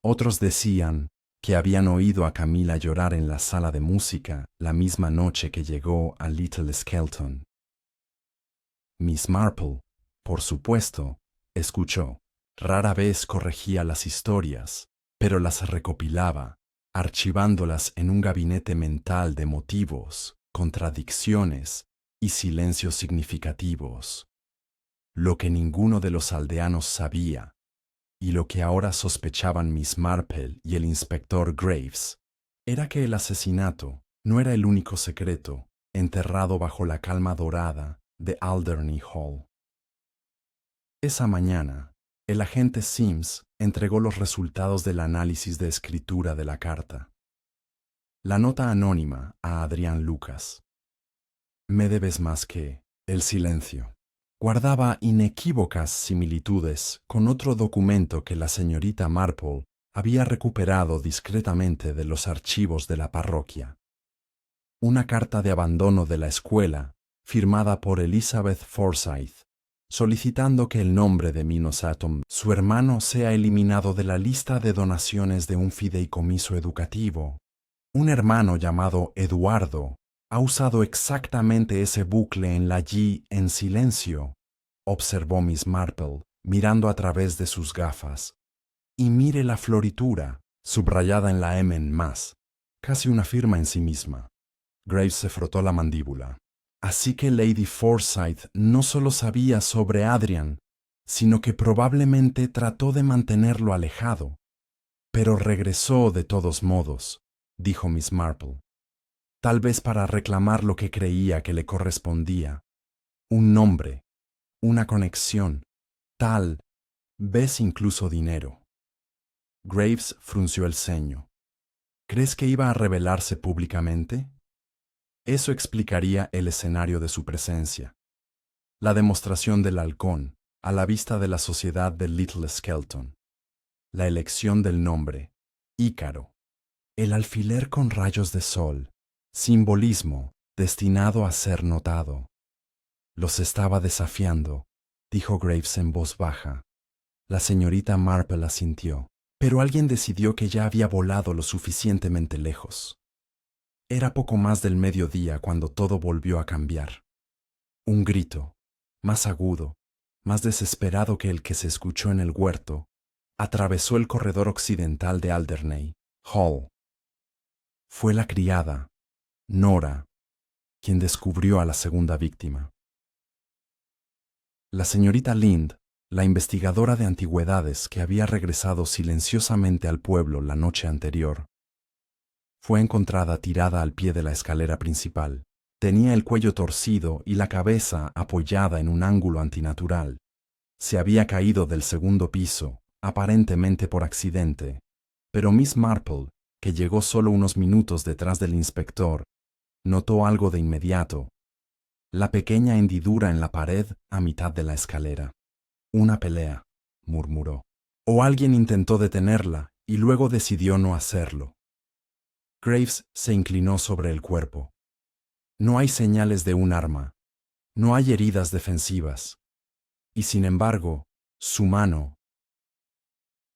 Otros decían que habían oído a Camila llorar en la sala de música la misma noche que llegó a Little Skelton. Miss Marple, por supuesto, escuchó. Rara vez corregía las historias, pero las recopilaba, archivándolas en un gabinete mental de motivos, contradicciones y silencios significativos. Lo que ninguno de los aldeanos sabía, y lo que ahora sospechaban Miss Marple y el inspector Graves, era que el asesinato no era el único secreto enterrado bajo la calma dorada de Alderney Hall. Esa mañana, el agente Sims entregó los resultados del análisis de escritura de la carta. La nota anónima a Adrian Lucas. Me debes más que el silencio. Guardaba inequívocas similitudes con otro documento que la señorita Marple había recuperado discretamente de los archivos de la parroquia. Una carta de abandono de la escuela, firmada por Elizabeth Forsyth, solicitando que el nombre de Minos Atom, su hermano, sea eliminado de la lista de donaciones de un fideicomiso educativo. Un hermano llamado Eduardo ha usado exactamente ese bucle en la G en silencio, observó Miss Marple, mirando a través de sus gafas. Y mire la floritura, subrayada en la M en más, casi una firma en sí misma. Graves se frotó la mandíbula. Así que Lady Forsyth no solo sabía sobre Adrian, sino que probablemente trató de mantenerlo alejado. Pero regresó de todos modos, dijo Miss Marple. Tal vez para reclamar lo que creía que le correspondía. Un nombre, una conexión, tal vez incluso dinero. Graves frunció el ceño. ¿Crees que iba a revelarse públicamente? Eso explicaría el escenario de su presencia. La demostración del halcón, a la vista de la sociedad de Little Skelton. La elección del nombre, Ícaro. El alfiler con rayos de sol, simbolismo destinado a ser notado. Los estaba desafiando, dijo Graves en voz baja. La señorita Marple asintió, pero alguien decidió que ya había volado lo suficientemente lejos. Era poco más del mediodía cuando todo volvió a cambiar. Un grito, más agudo, más desesperado que el que se escuchó en el huerto, atravesó el corredor occidental de Alderney Hall. Fue la criada, Nora, quien descubrió a la segunda víctima. La señorita Lynde la investigadora de antigüedades que había regresado silenciosamente al pueblo la noche anterior, fue encontrada tirada al pie de la escalera principal. Tenía el cuello torcido y la cabeza apoyada en un ángulo antinatural. Se había caído del segundo piso, aparentemente por accidente, pero Miss Marple, que llegó solo unos minutos detrás del inspector, notó algo de inmediato: la pequeña hendidura en la pared a mitad de la escalera. Una pelea, murmuró. O alguien intentó detenerla y luego decidió no hacerlo. Graves se inclinó sobre el cuerpo. No hay señales de un arma, no hay heridas defensivas. Y sin embargo, su mano.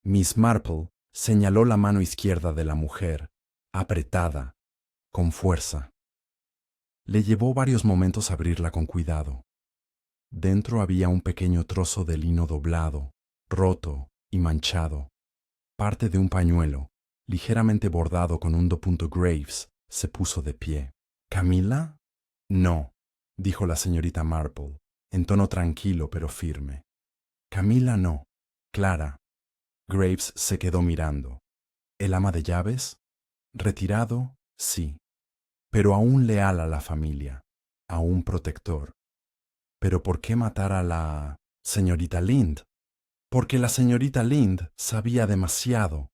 Miss Marple señaló la mano izquierda de la mujer, apretada, con fuerza. Le llevó varios momentos abrirla con cuidado. Dentro había un pequeño trozo de lino doblado, roto y manchado. Parte de un pañuelo, ligeramente bordado con un punto. Graves se puso de pie. ¿Camila? No, dijo la señorita Marple, en tono tranquilo pero firme. Camila no. Clara. Graves se quedó mirando. ¿El ama de llaves? Retirado, sí, pero aún leal a la familia, aún protector. ¿Pero por qué matar a la señorita Lynde? Porque la señorita Lynde sabía demasiado.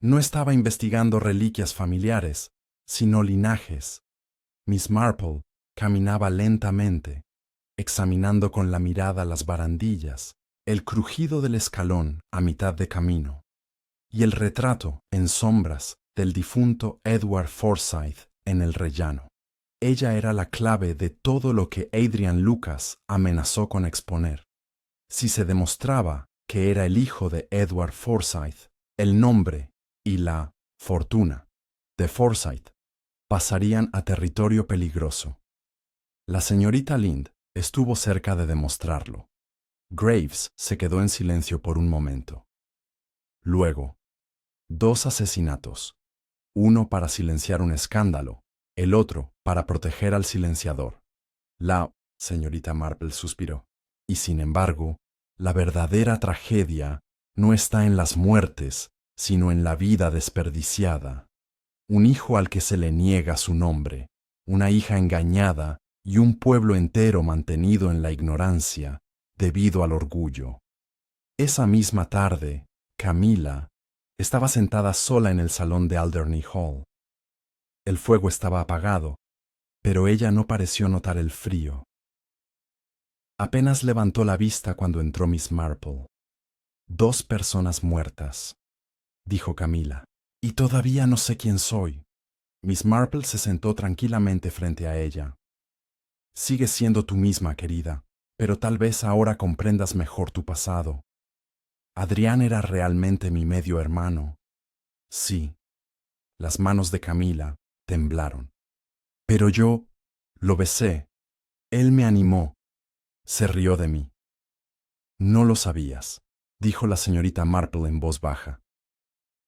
No estaba investigando reliquias familiares, sino linajes. Miss Marple caminaba lentamente, examinando con la mirada las barandillas, el crujido del escalón a mitad de camino, y el retrato, en sombras, del difunto Edward Forsyth en el rellano. Ella era la clave de todo lo que Adrian Lucas amenazó con exponer. Si se demostraba que era el hijo de Edward Forsyth, el nombre y la fortuna de Forsyth pasarían a territorio peligroso. La señorita Lynde estuvo cerca de demostrarlo. Graves se quedó en silencio por un momento. Luego, 2 asesinatos, uno para silenciar un escándalo, el otro para proteger al silenciador. La señorita Marple suspiró. Y sin embargo, la verdadera tragedia no está en las muertes, sino en la vida desperdiciada. Un hijo al que se le niega su nombre, una hija engañada y un pueblo entero mantenido en la ignorancia debido al orgullo. Esa misma tarde, Camila estaba sentada sola en el salón de Alderney Hall. El fuego estaba apagado, pero ella no pareció notar el frío. Apenas levantó la vista cuando entró Miss Marple. 2 personas muertas, dijo Camila. Y todavía no sé quién soy. Miss Marple se sentó tranquilamente frente a ella. Sigues siendo tú misma, querida, pero tal vez ahora comprendas mejor tu pasado. Adrián era realmente mi medio hermano. Sí. Las manos de Camila temblaron. Pero yo lo besé. Él me animó. Se rió de mí. No lo sabías, dijo la señorita Marple en voz baja.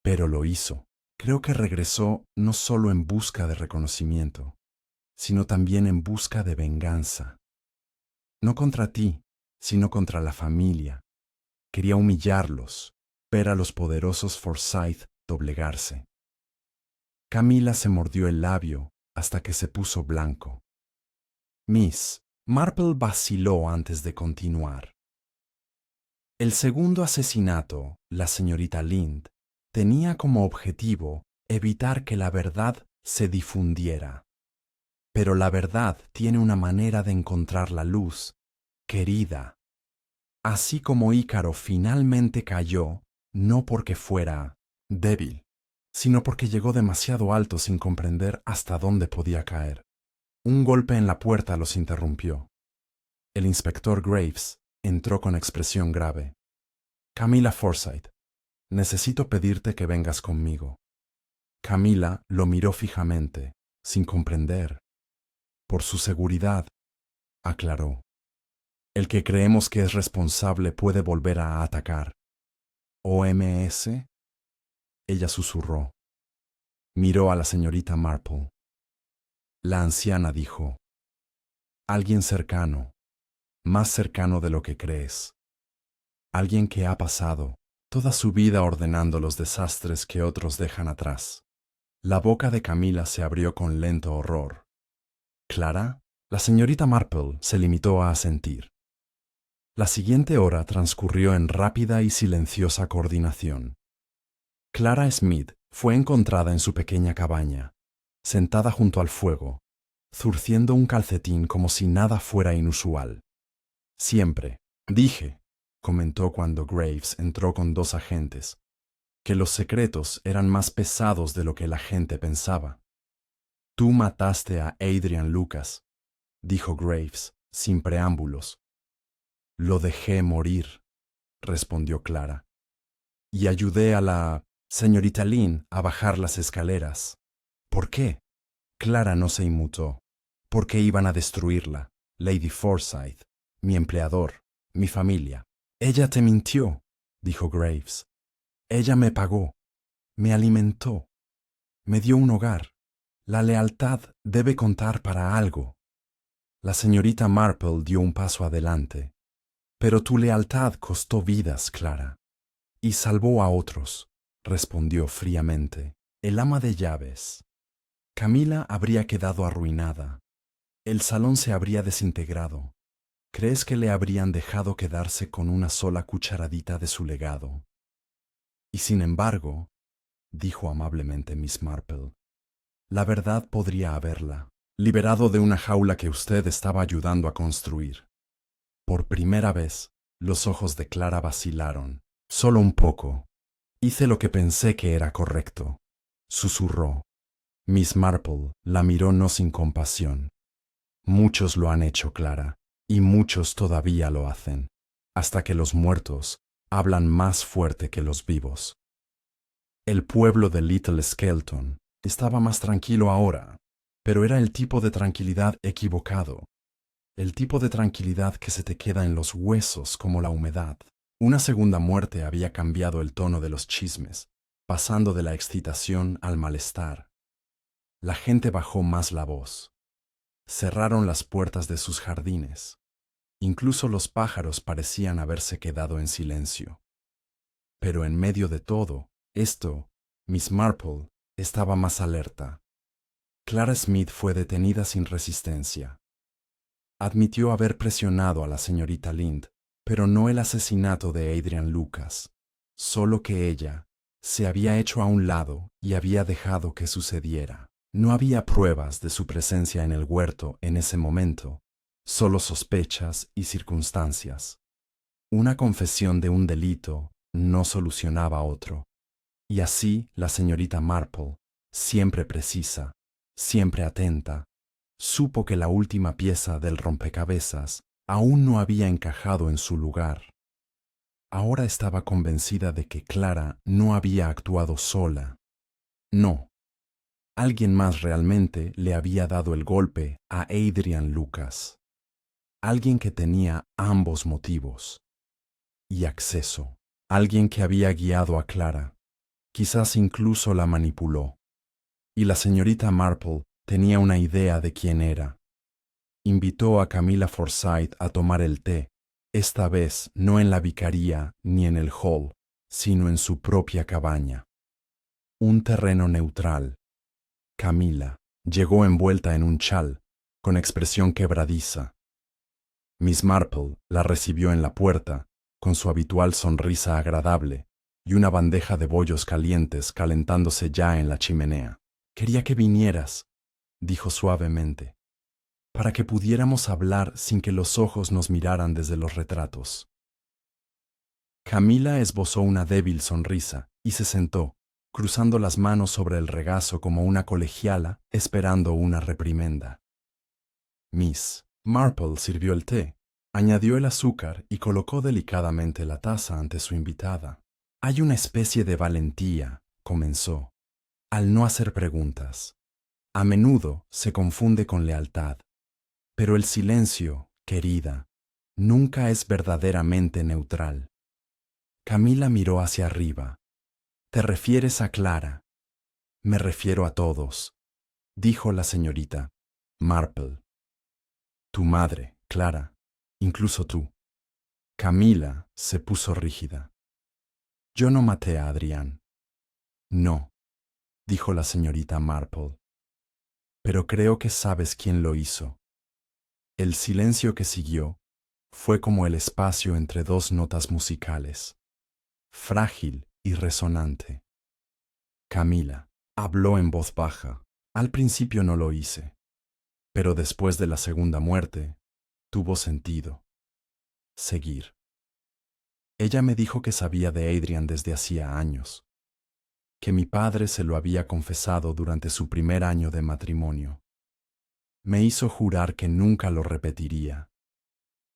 Pero lo hizo. Creo que regresó no solo en busca de reconocimiento, sino también en busca de venganza. No contra ti, sino contra la familia. Quería humillarlos, ver a los poderosos Forsyth doblegarse. Camila se mordió el labio hasta que se puso blanco. Miss Marple vaciló antes de continuar. El segundo asesinato, la señorita Lynde, tenía como objetivo evitar que la verdad se difundiera. Pero la verdad tiene una manera de encontrar la luz, querida. Así como Ícaro finalmente cayó, no porque fuera débil, sino porque llegó demasiado alto sin comprender hasta dónde podía caer. Un golpe en la puerta los interrumpió. El inspector Graves entró con expresión grave. Camila Forsyth, necesito pedirte que vengas conmigo. Camila lo miró fijamente, sin comprender. Por su seguridad, aclaró. El que creemos que es responsable puede volver a atacar. ¿OMS? Ella susurró. Miró a la señorita Marple. La anciana dijo: alguien cercano, más cercano de lo que crees. alguien que ha pasado toda su vida ordenando los desastres que otros dejan atrás. La boca de Camila se abrió con lento horror. ¿Clara? La señorita Marple se limitó a asentir. La siguiente hora transcurrió en rápida y silenciosa coordinación. Clara Smith fue encontrada en su pequeña cabaña, sentada junto al fuego, zurciendo un calcetín como si nada fuera inusual. Siempre, dije, comentó cuando Graves entró con 2 agentes, que los secretos eran más pesados de lo que la gente pensaba. Tú mataste a Adrian Lucas, dijo Graves, sin preámbulos. Lo dejé morir, respondió Clara, y ayudé a la señorita Lynn a bajar las escaleras. ¿Por qué? Clara no se inmutó. ¿Por qué iban a destruirla? Lady Forsyth, mi empleador, mi familia. Ella te mintió, dijo Graves. Ella me pagó, me alimentó, me dio un hogar. La lealtad debe contar para algo. La señorita Marple dio un paso adelante. Pero tu lealtad costó vidas, Clara. Y salvó a otros, respondió fríamente. El ama de llaves. Camila habría quedado arruinada. El salón se habría desintegrado. ¿Crees que le habrían dejado quedarse con una sola cucharadita de su legado? Y sin embargo, dijo amablemente Miss Marple, la verdad podría haberla liberado de una jaula que usted estaba ayudando a construir. Por primera vez, los ojos de Clara vacilaron. Solo un poco. Hice lo que pensé que era correcto, susurró. Miss Marple la miró no sin compasión. Muchos lo han hecho, Clara, y muchos todavía lo hacen, hasta que los muertos hablan más fuerte que los vivos. El pueblo de Little Skelton estaba más tranquilo ahora, pero era el tipo de tranquilidad equivocado, el tipo de tranquilidad que se te queda en los huesos como la humedad. Una segunda muerte había cambiado el tono de los chismes, pasando de la excitación al malestar. La gente bajó más la voz. Cerraron las puertas de sus jardines. Incluso los pájaros parecían haberse quedado en silencio. Pero en medio de todo esto, Miss Marple estaba más alerta. Clara Smith fue detenida sin resistencia. Admitió haber presionado a la señorita Lind, pero no el asesinato de Adrian Lucas, solo que ella se había hecho a un lado y había dejado que sucediera. No había pruebas de su presencia en el huerto en ese momento, solo sospechas y circunstancias. Una confesión de un delito no solucionaba otro. Y así la señorita Marple, siempre precisa, siempre atenta, supo que la última pieza del rompecabezas aún no había encajado en su lugar. Ahora estaba convencida de que Clara no había actuado sola. No. Alguien más realmente le había dado el golpe a Adrian Lucas. Alguien que tenía ambos motivos. Y acceso. Alguien que había guiado a Clara. Quizás incluso la manipuló. Y la señorita Marple tenía una idea de quién era. Invitó a Camila Forsyth a tomar el té, esta vez no en la vicaría ni en el hall, sino en su propia cabaña. Un terreno neutral. Camila llegó envuelta en un chal, con expresión quebradiza. Miss Marple la recibió en la puerta, con su habitual sonrisa agradable, y una bandeja de bollos calientes calentándose ya en la chimenea. Quería que vinieras, dijo suavemente, para que pudiéramos hablar sin que los ojos nos miraran desde los retratos. Camila esbozó una débil sonrisa y se sentó, cruzando las manos sobre el regazo como una colegiala esperando una reprimenda. Miss Marple sirvió el té, añadió el azúcar y colocó delicadamente la taza ante su invitada. Hay una especie de valentía, comenzó, al no hacer preguntas. A menudo se confunde con lealtad. Pero el silencio, querida, nunca es verdaderamente neutral. Camila miró hacia arriba. ¿Te refieres a Clara? Me refiero a todos, dijo la señorita Marple. Tu madre, Clara, incluso tú. Camila se puso rígida. Yo no maté a Adrián. No, dijo la señorita Marple. Pero creo que sabes quién lo hizo. El silencio que siguió fue como el espacio entre dos notas musicales, frágil y resonante. Camila habló en voz baja. Al principio no lo hice, pero después de la segunda muerte, tuvo sentido. Seguir. Ella me dijo que sabía de Adrian desde hacía años, que mi padre se lo había confesado durante su primer año de matrimonio. Me hizo jurar que nunca lo repetiría,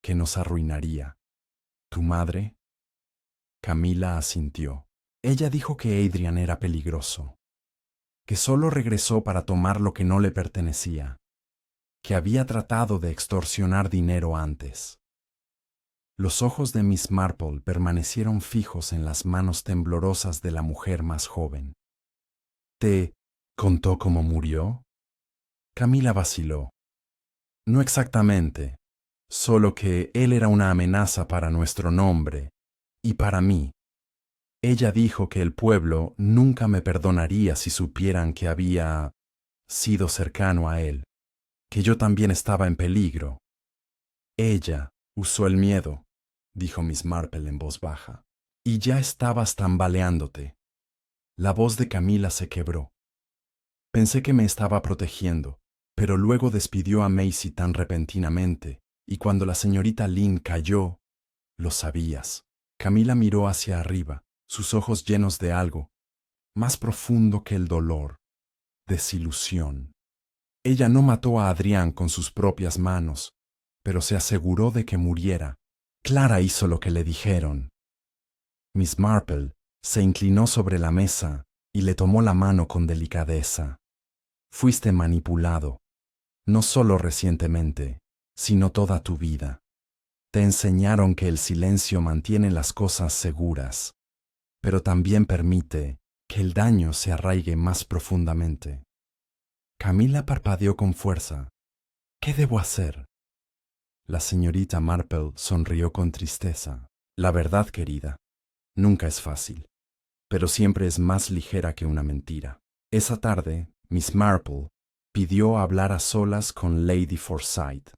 que nos arruinaría. ¿Tu madre? Camila asintió. Ella dijo que Adrian era peligroso, que solo regresó para tomar lo que no le pertenecía, que había tratado de extorsionar dinero antes. Los ojos de Miss Marple permanecieron fijos en las manos temblorosas de la mujer más joven. ¿Te contó cómo murió? Camila vaciló. No exactamente, solo que él era una amenaza para nuestro nombre y para mí. Ella dijo que el pueblo nunca me perdonaría si supieran que había sido cercano a él, que yo también estaba en peligro. Ella usó el miedo, dijo Miss Marple en voz baja, y ya estabas tambaleándote. La voz de Camila se quebró. Pensé que me estaba protegiendo, pero luego despidió a Macy tan repentinamente, y cuando la señorita Lynn cayó, lo sabías. Camila miró hacia arriba, sus ojos llenos de algo, más profundo que el dolor, desilusión. Ella no mató a Adrián con sus propias manos, pero se aseguró de que muriera. Clara hizo lo que le dijeron. Miss Marple se inclinó sobre la mesa y le tomó la mano con delicadeza. Fuiste manipulado, no solo recientemente, sino toda tu vida. Te enseñaron que el silencio mantiene las cosas seguras, pero también permite que el daño se arraigue más profundamente. Camila parpadeó con fuerza. ¿Qué debo hacer? La señorita Marple sonrió con tristeza. La verdad, querida, nunca es fácil, pero siempre es más ligera que una mentira. Esa tarde, Miss Marple pidió hablar a solas con Lady Forsyth.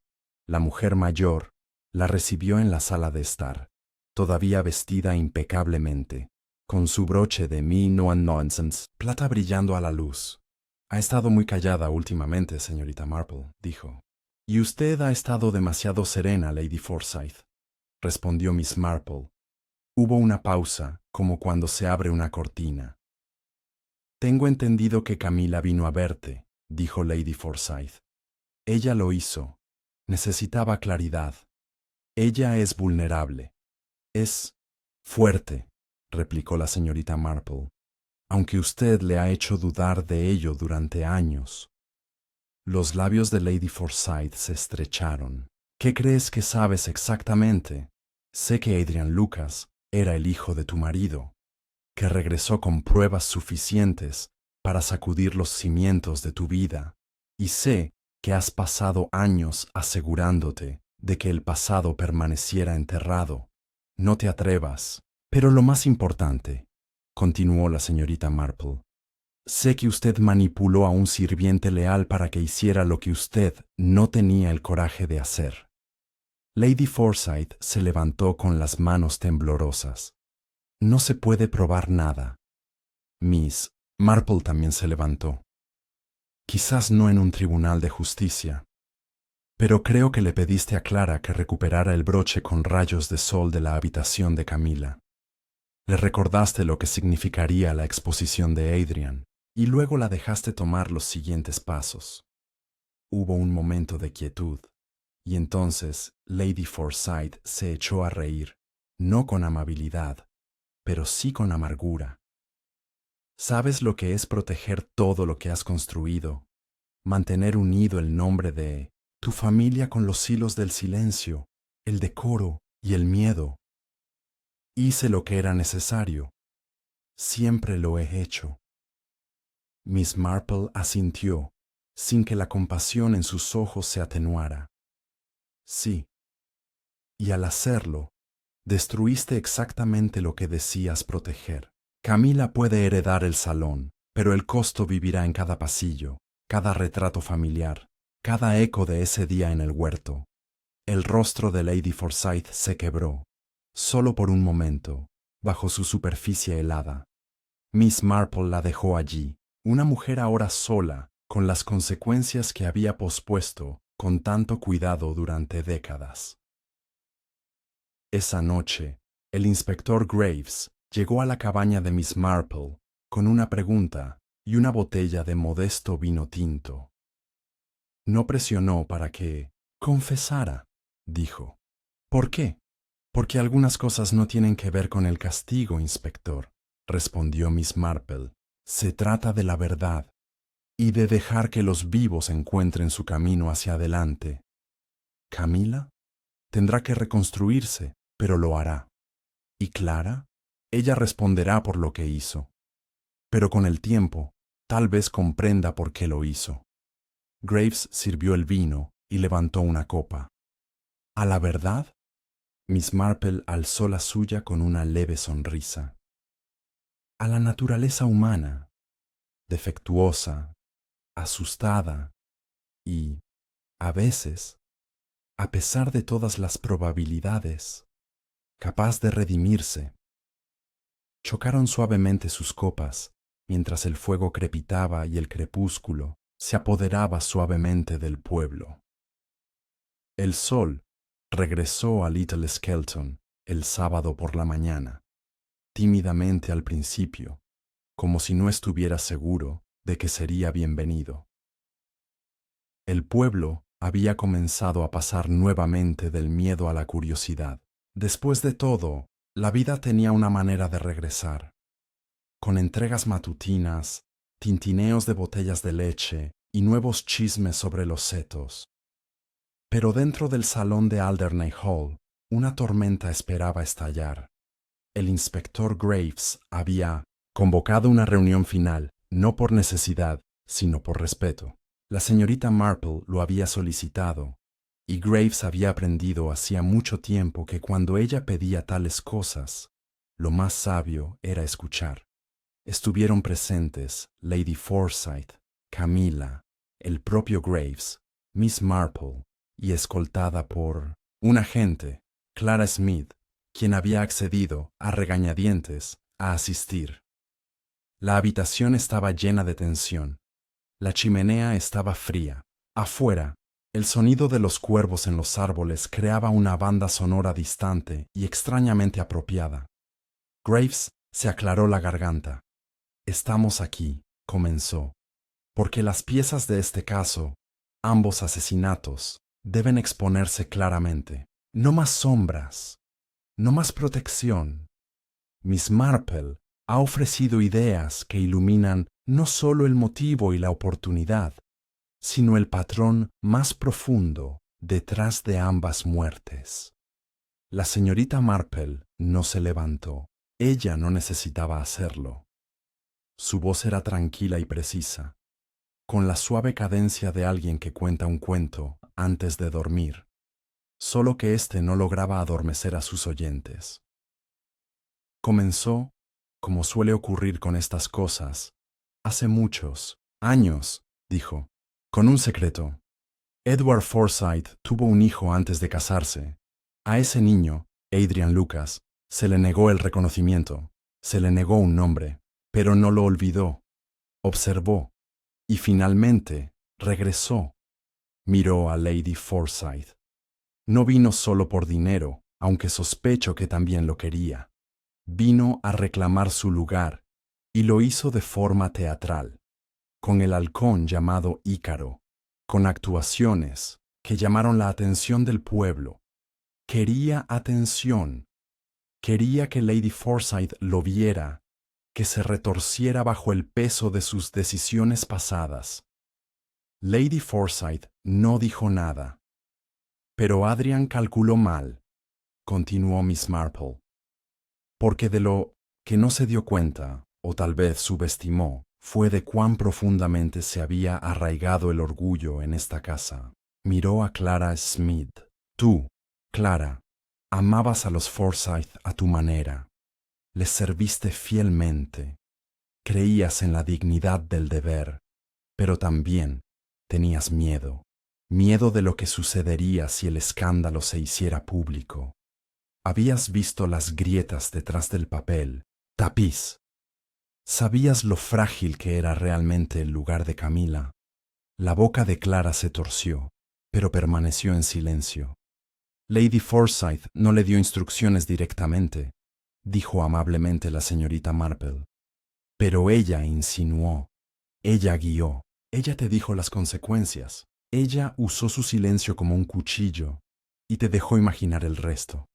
La mujer mayor la recibió en la sala de estar, todavía vestida impecablemente, con su broche de no nonsense, plata brillando a la luz. Ha estado muy callada últimamente, señorita Marple, dijo. Y usted ha estado demasiado serena, Lady Forsyth, respondió Miss Marple. Hubo una pausa, como cuando se abre una cortina. Tengo entendido que Camila vino a verte, dijo Lady Forsyth. Ella lo hizo. Necesitaba claridad. Ella es vulnerable. Es fuerte, replicó la señorita Marple, aunque usted le ha hecho dudar de ello durante años. Los labios de Lady Forsyth se estrecharon. ¿Qué crees que sabes exactamente? Sé que Adrian Lucas era el hijo de tu marido, que regresó con pruebas suficientes para sacudir los cimientos de tu vida, y sé que has pasado años asegurándote de que el pasado permaneciera enterrado. No te atrevas. Pero lo más importante, continuó la señorita Marple, sé que usted manipuló a un sirviente leal para que hiciera lo que usted no tenía el coraje de hacer. Lady Forsyth se levantó con las manos temblorosas. No se puede probar nada. Miss Marple también se levantó. Quizás no en un tribunal de justicia, pero creo que le pediste a Clara que recuperara el broche con rayos de sol de la habitación de Camila. Le recordaste lo que significaría la exposición de Adrian, y luego la dejaste tomar los siguientes pasos. Hubo un momento de quietud, y entonces Lady Forsyth se echó a reír, no con amabilidad, pero sí con amargura. ¿Sabes lo que es proteger todo lo que has construido? Mantener unido el nombre de tu familia con los hilos del silencio, el decoro y el miedo. Hice lo que era necesario. Siempre lo he hecho. Miss Marple asintió, sin que la compasión en sus ojos se atenuara. Sí. Y al hacerlo, Destruiste exactamente lo que decías proteger. Camila puede heredar el salón, pero el costo vivirá en cada pasillo, cada retrato familiar, cada eco de ese día en el huerto. El rostro de Lady Forsyth se quebró, solo por un momento, bajo su superficie helada. Miss Marple la dejó allí, una mujer ahora sola, con las consecuencias que había pospuesto con tanto cuidado durante décadas. Esa noche, el inspector Graves llegó a la cabaña de Miss Marple con una pregunta y una botella de modesto vino tinto. No presionó para que confesara, dijo. ¿Por qué? Porque algunas cosas no tienen que ver con el castigo, inspector, respondió Miss Marple. Se trata de la verdad y de dejar que los vivos encuentren su camino hacia adelante. ¿Camila? Tendrá que reconstruirse, pero lo hará. ¿Y Clara? Ella responderá por lo que hizo. Pero con el tiempo, tal vez comprenda por qué lo hizo. Graves sirvió el vino y levantó una copa. ¿A la verdad? Miss Marple alzó la suya con una leve sonrisa. A la naturaleza humana, defectuosa, asustada y, a veces, a pesar de todas las probabilidades, capaz de redimirse. Chocaron suavemente sus copas, mientras el fuego crepitaba y el crepúsculo se apoderaba suavemente del pueblo. El sol regresó a Little Skelton el sábado por la mañana, tímidamente al principio, como si no estuviera seguro de que sería bienvenido. El pueblo había comenzado a pasar nuevamente del miedo a la curiosidad. Después de todo, la vida tenía una manera de regresar. Con entregas matutinas, tintineos de botellas de leche y nuevos chismes sobre los setos. Pero dentro del salón de Alderney Hall, una tormenta esperaba estallar. El inspector Graves había convocado una reunión final, no por necesidad, sino por respeto. La señorita Marple lo había solicitado, y Graves había aprendido hacía mucho tiempo que cuando ella pedía tales cosas, lo más sabio era escuchar. Estuvieron presentes Lady Forsyth, Camila, el propio Graves, Miss Marple, y escoltada por un agente, Clara Smith, quien había accedido, a regañadientes, a asistir. La habitación estaba llena de tensión. La chimenea estaba fría. Afuera, el sonido de los cuervos en los árboles creaba una banda sonora distante y extrañamente apropiada. Graves se aclaró la garganta. Estamos aquí, comenzó, porque las piezas de este caso, ambos asesinatos, deben exponerse claramente. No más sombras, no más protección. Miss Marple ha ofrecido ideas que iluminan no solo el motivo y la oportunidad, sino el patrón más profundo detrás de ambas muertes. La señorita Marple no se levantó. Ella no necesitaba hacerlo. Su voz era tranquila y precisa, con la suave cadencia de alguien que cuenta un cuento antes de dormir, solo que éste no lograba adormecer a sus oyentes. Comenzó, como suele ocurrir con estas cosas, hace muchos años, dijo, con un secreto. Edward Forsyth tuvo un hijo antes de casarse. A ese niño, Adrian Lucas, se le negó el reconocimiento, se le negó un nombre, pero no lo olvidó. Observó, y finalmente regresó. Miró a Lady Forsyth. No vino solo por dinero, aunque sospecho que también lo quería. Vino a reclamar su lugar, y lo hizo de forma teatral, con el halcón llamado Ícaro, con actuaciones que llamaron la atención del pueblo. Quería atención. Quería que Lady Forsyth lo viera, que se retorciera bajo el peso de sus decisiones pasadas. Lady Forsyth no dijo nada. Pero Adrian calculó mal, continuó Miss Marple, porque de lo que no se dio cuenta, o tal vez subestimó, fue de cuán profundamente se había arraigado el orgullo en esta casa. Miró a Clara Smith. Tú, Clara, Amabas a los Forsyth a tu manera. Les serviste fielmente. Creías en la dignidad del deber, pero también tenías miedo. Miedo de lo que sucedería si el escándalo se hiciera público. Habías visto las grietas detrás del papel, tapiz. Sabías lo frágil que era realmente el lugar de Camila. La boca de Clara se torció, pero permaneció en silencio. Lady Forsyth no le dio instrucciones directamente, dijo amablemente la señorita Marple. Pero ella insinuó, ella guió, ella te dijo las consecuencias, ella usó su silencio como un cuchillo y te dejó imaginar el resto.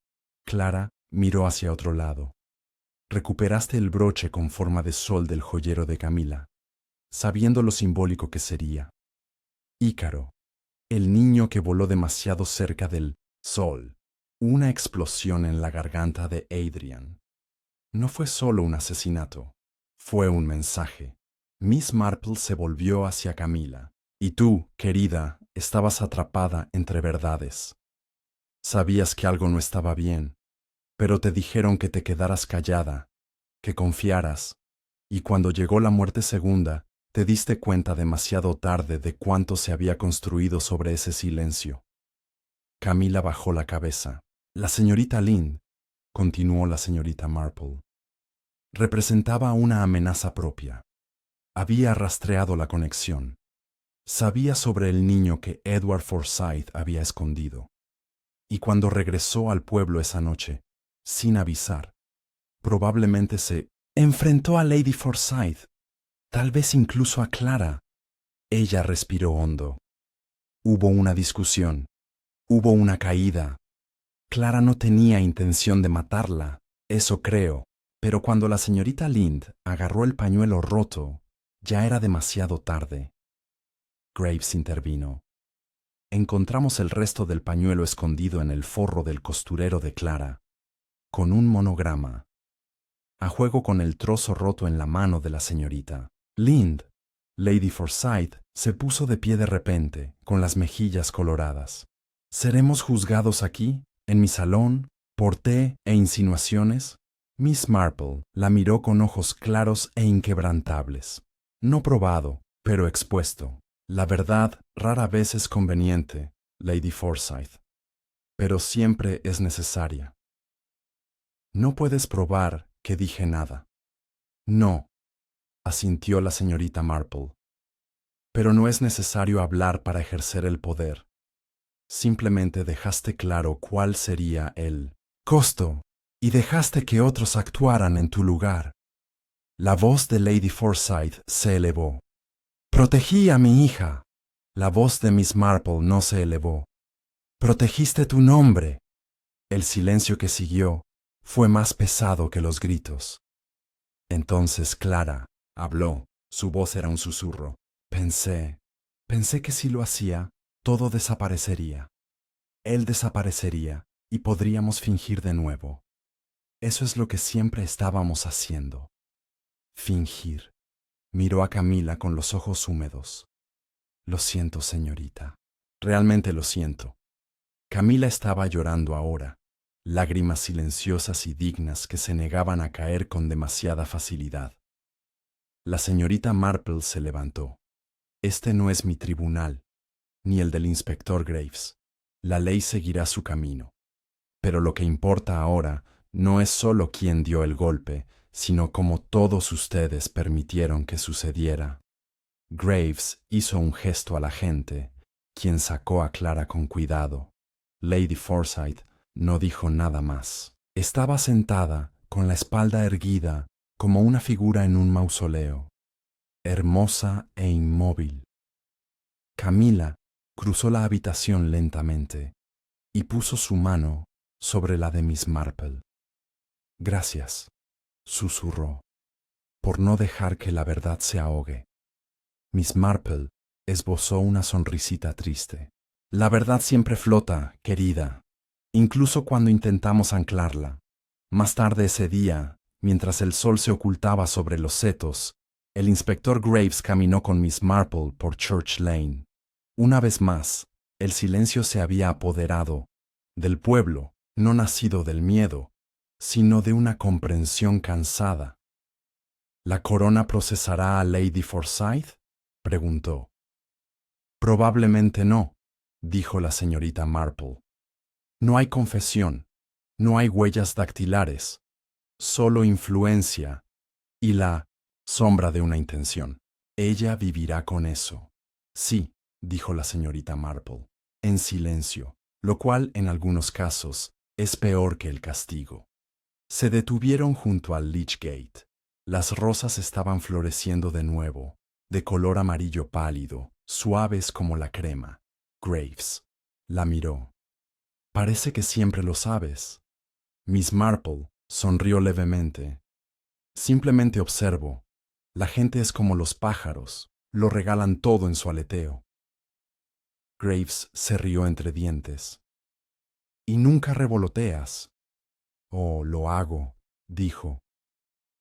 Clara miró hacia otro lado. Recuperaste el broche con forma de sol del joyero de Camila, sabiendo lo simbólico que sería. Ícaro, el niño que voló demasiado cerca del sol. Una explosión en la garganta de Adrian. No fue solo un asesinato, fue un mensaje. Miss Marple se volvió hacia Camila. Y tú, querida, estabas atrapada entre verdades. Sabías que algo no estaba bien, pero te dijeron que te quedaras callada, que confiaras, y cuando llegó la muerte segunda, te diste cuenta demasiado tarde de cuánto se había construido sobre ese silencio. Camila bajó la cabeza. La señorita Lynde, continuó la señorita Marple, representaba una amenaza propia. Había rastreado la conexión. Sabía sobre el niño que Edward Forsyth había escondido. Y cuando regresó al pueblo esa noche, sin avisar, probablemente se enfrentó a Lady Forsyth, tal vez incluso a Clara. Ella respiró hondo. Hubo una discusión. Hubo una caída. Clara no tenía intención de matarla, eso creo, pero cuando la señorita Lynde agarró el pañuelo roto, ya era demasiado tarde. Graves intervino. Encontramos el resto del pañuelo escondido en el forro del costurero de Clara, con un monograma, a juego con el trozo roto en la mano de la señorita Lynde. Lady Forsyth se puso de pie de repente, con las mejillas coloradas. ¿Seremos juzgados aquí, en mi salón, por té e insinuaciones? Miss Marple la miró con ojos claros e inquebrantables. No probado, pero expuesto. La verdad rara vez es conveniente, Lady Forsyth, pero siempre es necesaria. No puedes probar que dije nada. No, asintió la señorita Marple. Pero no es necesario hablar para ejercer el poder. Simplemente dejaste claro cuál sería el costo y dejaste que otros actuaran en tu lugar. La voz de Lady Forsyth se elevó. Protegí a mi hija. La voz de Miss Marple no se elevó. Protegiste tu nombre. El silencio que siguió fue más pesado que los gritos. Entonces Clara habló. Su voz era un susurro. Pensé que si lo hacía, todo desaparecería. Él desaparecería y podríamos fingir de nuevo. Eso es lo que siempre estábamos haciendo. Fingir. Miró a Camila con los ojos húmedos. Lo siento, señorita. Realmente lo siento. Camila estaba llorando ahora, lágrimas silenciosas y dignas que se negaban a caer con demasiada facilidad. La señorita Marple se levantó. Este no es mi tribunal, ni el del inspector Graves. La ley seguirá su camino. Pero lo que importa ahora no es solo quién dio el golpe, sino cómo todos ustedes permitieron que sucediera. Graves hizo un gesto a la gente, quien sacó a Clara con cuidado. Lady Forsyth no dijo nada más. Estaba sentada, con la espalda erguida, como una figura en un mausoleo, hermosa e inmóvil. Camila cruzó la habitación lentamente y puso su mano sobre la de Miss Marple. Gracias, susurró, por no dejar que la verdad se ahogue. Miss Marple esbozó una sonrisita triste. La verdad siempre flota, querida, incluso cuando intentamos anclarla. Más tarde ese día, mientras el sol se ocultaba sobre los setos, el inspector Graves caminó con Miss Marple por Church Lane. Una vez más, el silencio se había apoderado del pueblo, no nacido del miedo, sino de una comprensión cansada. ¿La corona procesará a Lady Forsyth?, preguntó. Probablemente no, dijo la señorita Marple. No hay confesión, no hay huellas dactilares, solo influencia y la sombra de una intención. Ella vivirá con eso. Sí, dijo la señorita Marple, en silencio, lo cual en algunos casos es peor que el castigo. Se detuvieron junto al Lich Gate. Las rosas estaban floreciendo de nuevo, de color amarillo pálido, suaves como la crema. Graves la miró. Parece que siempre lo sabes. Miss Marple sonrió levemente. Simplemente observo. La gente es como los pájaros, lo regalan todo en su aleteo. Graves se rió entre dientes. Y nunca revoloteas. Oh, lo hago, dijo,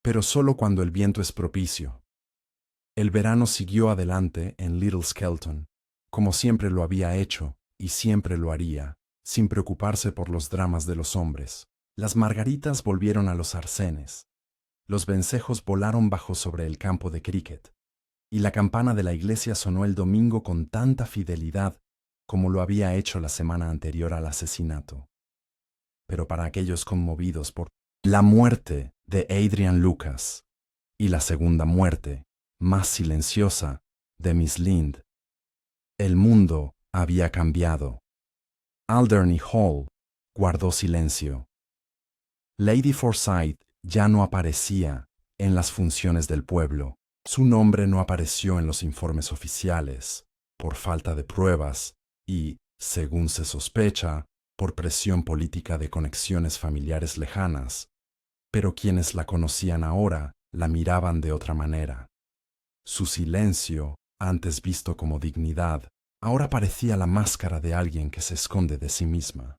pero solo cuando el viento es propicio. El verano siguió adelante en Little Skelton, como siempre lo había hecho y siempre lo haría, sin preocuparse por los dramas de los hombres. Las margaritas volvieron a los arcenes. Los vencejos volaron bajo sobre el campo de cricket, y la campana de la iglesia sonó el domingo con tanta fidelidad como lo había hecho la semana anterior al asesinato. Pero para aquellos conmovidos por la muerte de Adrian Lucas y la segunda muerte, más silenciosa, de Miss Lind, el mundo había cambiado. Alderney Hall guardó silencio. Lady Forsyth ya no aparecía en las funciones del pueblo. Su nombre no apareció en los informes oficiales, por falta de pruebas y, según se sospecha, por presión política de conexiones familiares lejanas, pero quienes la conocían ahora la miraban de otra manera. Su silencio, antes visto como dignidad, ahora parecía la máscara de alguien que se esconde de sí misma.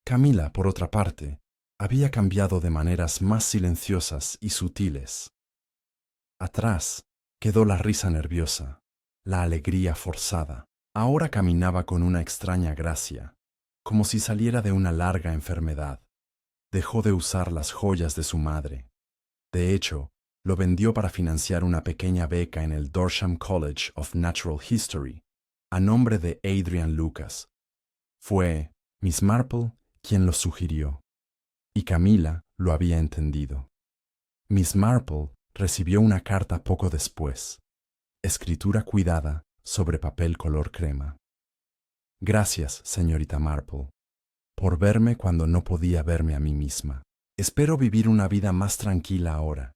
Camila, por otra parte, había cambiado de maneras más silenciosas y sutiles. Atrás quedó la risa nerviosa, la alegría forzada. Ahora caminaba con una extraña gracia, como si saliera de una larga enfermedad. Dejó de usar las joyas de su madre. De hecho, lo vendió para financiar una pequeña beca en el Dorsham College of Natural History, a nombre de Adrian Lucas. Fue Miss Marple quien lo sugirió, y Camila lo había entendido. Miss Marple recibió una carta poco después, escritura cuidada sobre papel color crema. Gracias, señorita Marple, por verme cuando no podía verme a mí misma. Espero vivir una vida más tranquila ahora,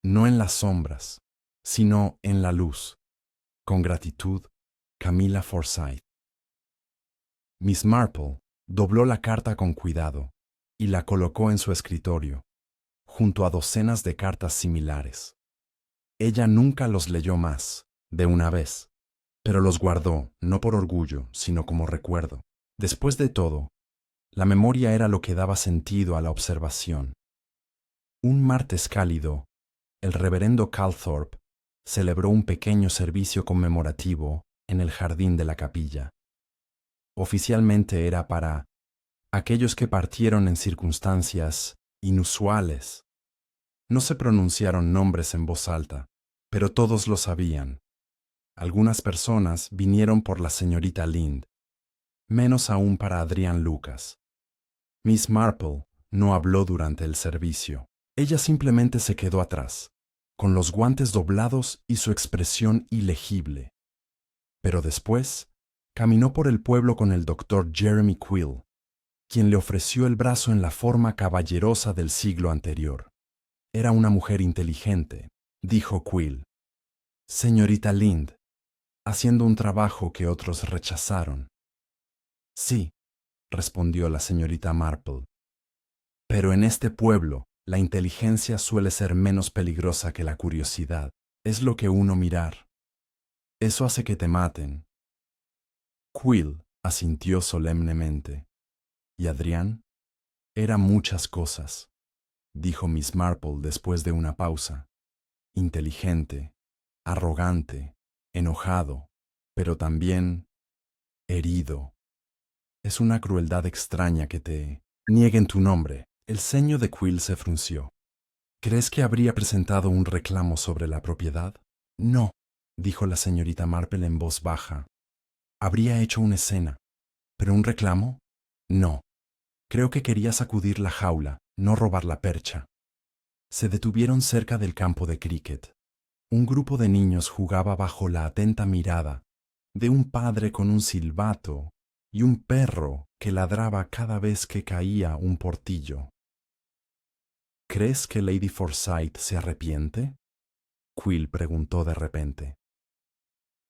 no en las sombras, sino en la luz. Con gratitud, Camila Forsyth. Miss Marple dobló la carta con cuidado y la colocó en su escritorio, junto a docenas de cartas similares. Ella nunca los leyó más, de una vez, pero los guardó, no por orgullo, sino como recuerdo. Después de todo, la memoria era lo que daba sentido a la observación. Un martes cálido, el reverendo Calthorpe celebró un pequeño servicio conmemorativo en el jardín de la capilla. Oficialmente era para aquellos que partieron en circunstancias inusuales. No se pronunciaron nombres en voz alta, pero todos lo sabían. Algunas personas vinieron por la señorita Lind, menos aún para Adrian Lucas. Miss Marple no habló durante el servicio. Ella simplemente se quedó atrás, con los guantes doblados y su expresión ilegible. Pero después, caminó por el pueblo con el doctor Jeremy Quill, quien le ofreció el brazo en la forma caballerosa del siglo anterior. Era una mujer inteligente, dijo Quill. Señorita Lind, haciendo un trabajo que otros rechazaron. Sí, respondió la señorita Marple. Pero en este pueblo, la inteligencia suele ser menos peligrosa que la curiosidad. Es lo que uno mirar. Eso hace que te maten. Quill asintió solemnemente. ¿Y Adrián? Era muchas cosas, dijo Miss Marple después de una pausa. Inteligente, arrogante, enojado, pero también herido. Es una crueldad extraña que te nieguen tu nombre. El ceño de Quill se frunció. ¿Crees que habría presentado un reclamo sobre la propiedad? No, dijo la señorita Marple en voz baja. Habría hecho una escena. ¿Pero un reclamo? No. Creo que quería sacudir la jaula, no robar la percha. Se detuvieron cerca del campo de cricket. Un grupo de niños jugaba bajo la atenta mirada de un padre con un silbato y un perro que ladraba cada vez que caía un portillo. ¿Crees que Lady Forsyth se arrepiente? Quill preguntó de repente.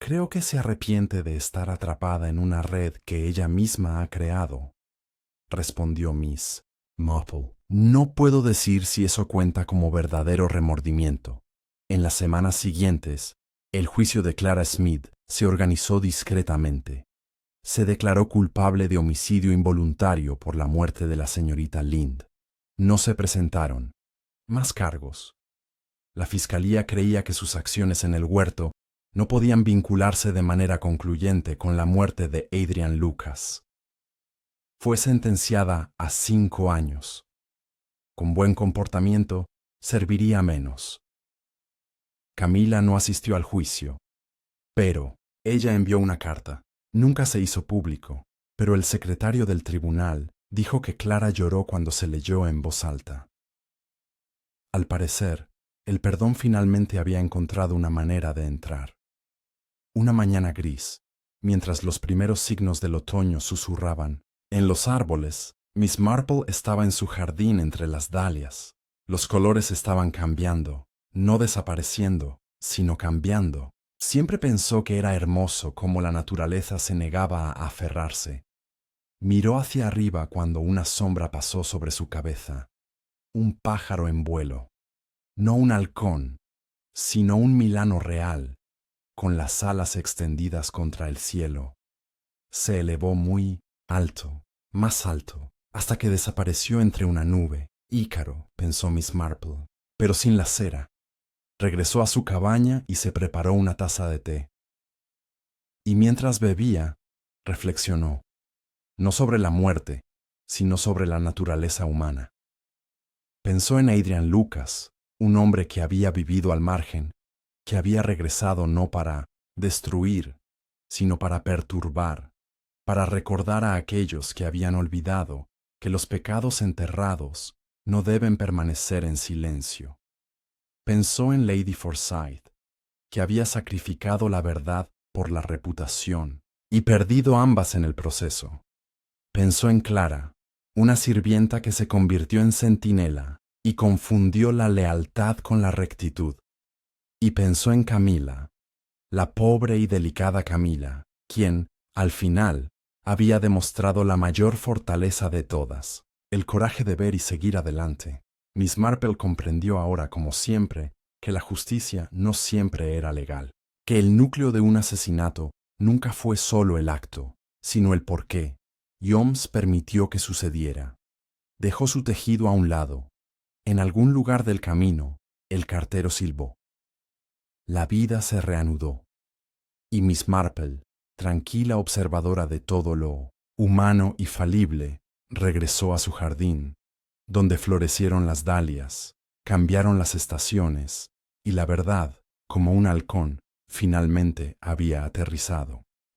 Creo que se arrepiente de estar atrapada en una red que ella misma ha creado, respondió Miss Marple. No puedo decir si eso cuenta como verdadero remordimiento. En las semanas siguientes, el juicio de Clara Smith se organizó discretamente. Se declaró culpable de homicidio involuntario por la muerte de la señorita Lind. No se presentaron más cargos. La fiscalía creía que sus acciones en el huerto no podían vincularse de manera concluyente con la muerte de Adrian Lucas. Fue sentenciada a 5 años. Con buen comportamiento, serviría menos. Camila no asistió al juicio, pero ella envió una carta. Nunca se hizo público, pero el secretario del tribunal dijo que Clara lloró cuando se leyó en voz alta. Al parecer, el perdón finalmente había encontrado una manera de entrar. Una mañana gris, mientras los primeros signos del otoño susurraban en los árboles, Miss Marple estaba en su jardín entre las dalias. Los colores estaban cambiando, no desapareciendo, sino cambiando. Siempre pensó que era hermoso cómo la naturaleza se negaba a aferrarse. Miró hacia arriba cuando una sombra pasó sobre su cabeza. Un pájaro en vuelo. No un halcón, sino un milano real, con las alas extendidas contra el cielo. Se elevó muy alto, más alto, hasta que desapareció entre una nube. Ícaro, pensó Miss Marple, pero sin la cera. Regresó a su cabaña y se preparó una taza de té. Y mientras bebía, reflexionó, no sobre la muerte, sino sobre la naturaleza humana. Pensó en Adrian Lucas, un hombre que había vivido al margen, que había regresado no para destruir, sino para perturbar, para recordar a aquellos que habían olvidado que los pecados enterrados no deben permanecer en silencio. Pensó en Lady Forsyth, que había sacrificado la verdad por la reputación y perdido ambas en el proceso. Pensó en Clara, una sirvienta que se convirtió en centinela y confundió la lealtad con la rectitud. Y pensó en Camila, la pobre y delicada Camila, quien, al final, había demostrado la mayor fortaleza de todas, el coraje de ver y seguir adelante. Miss Marple comprendió ahora, como siempre, que la justicia no siempre era legal, que el núcleo de un asesinato nunca fue solo el acto, sino el porqué, y Holmes permitió que sucediera. Dejó su tejido a un lado. En algún lugar del camino, el cartero silbó. La vida se reanudó, y Miss Marple, tranquila observadora de todo lo humano y falible, regresó a su jardín, donde florecieron las dalias, cambiaron las estaciones, y la verdad, como un halcón, finalmente había aterrizado.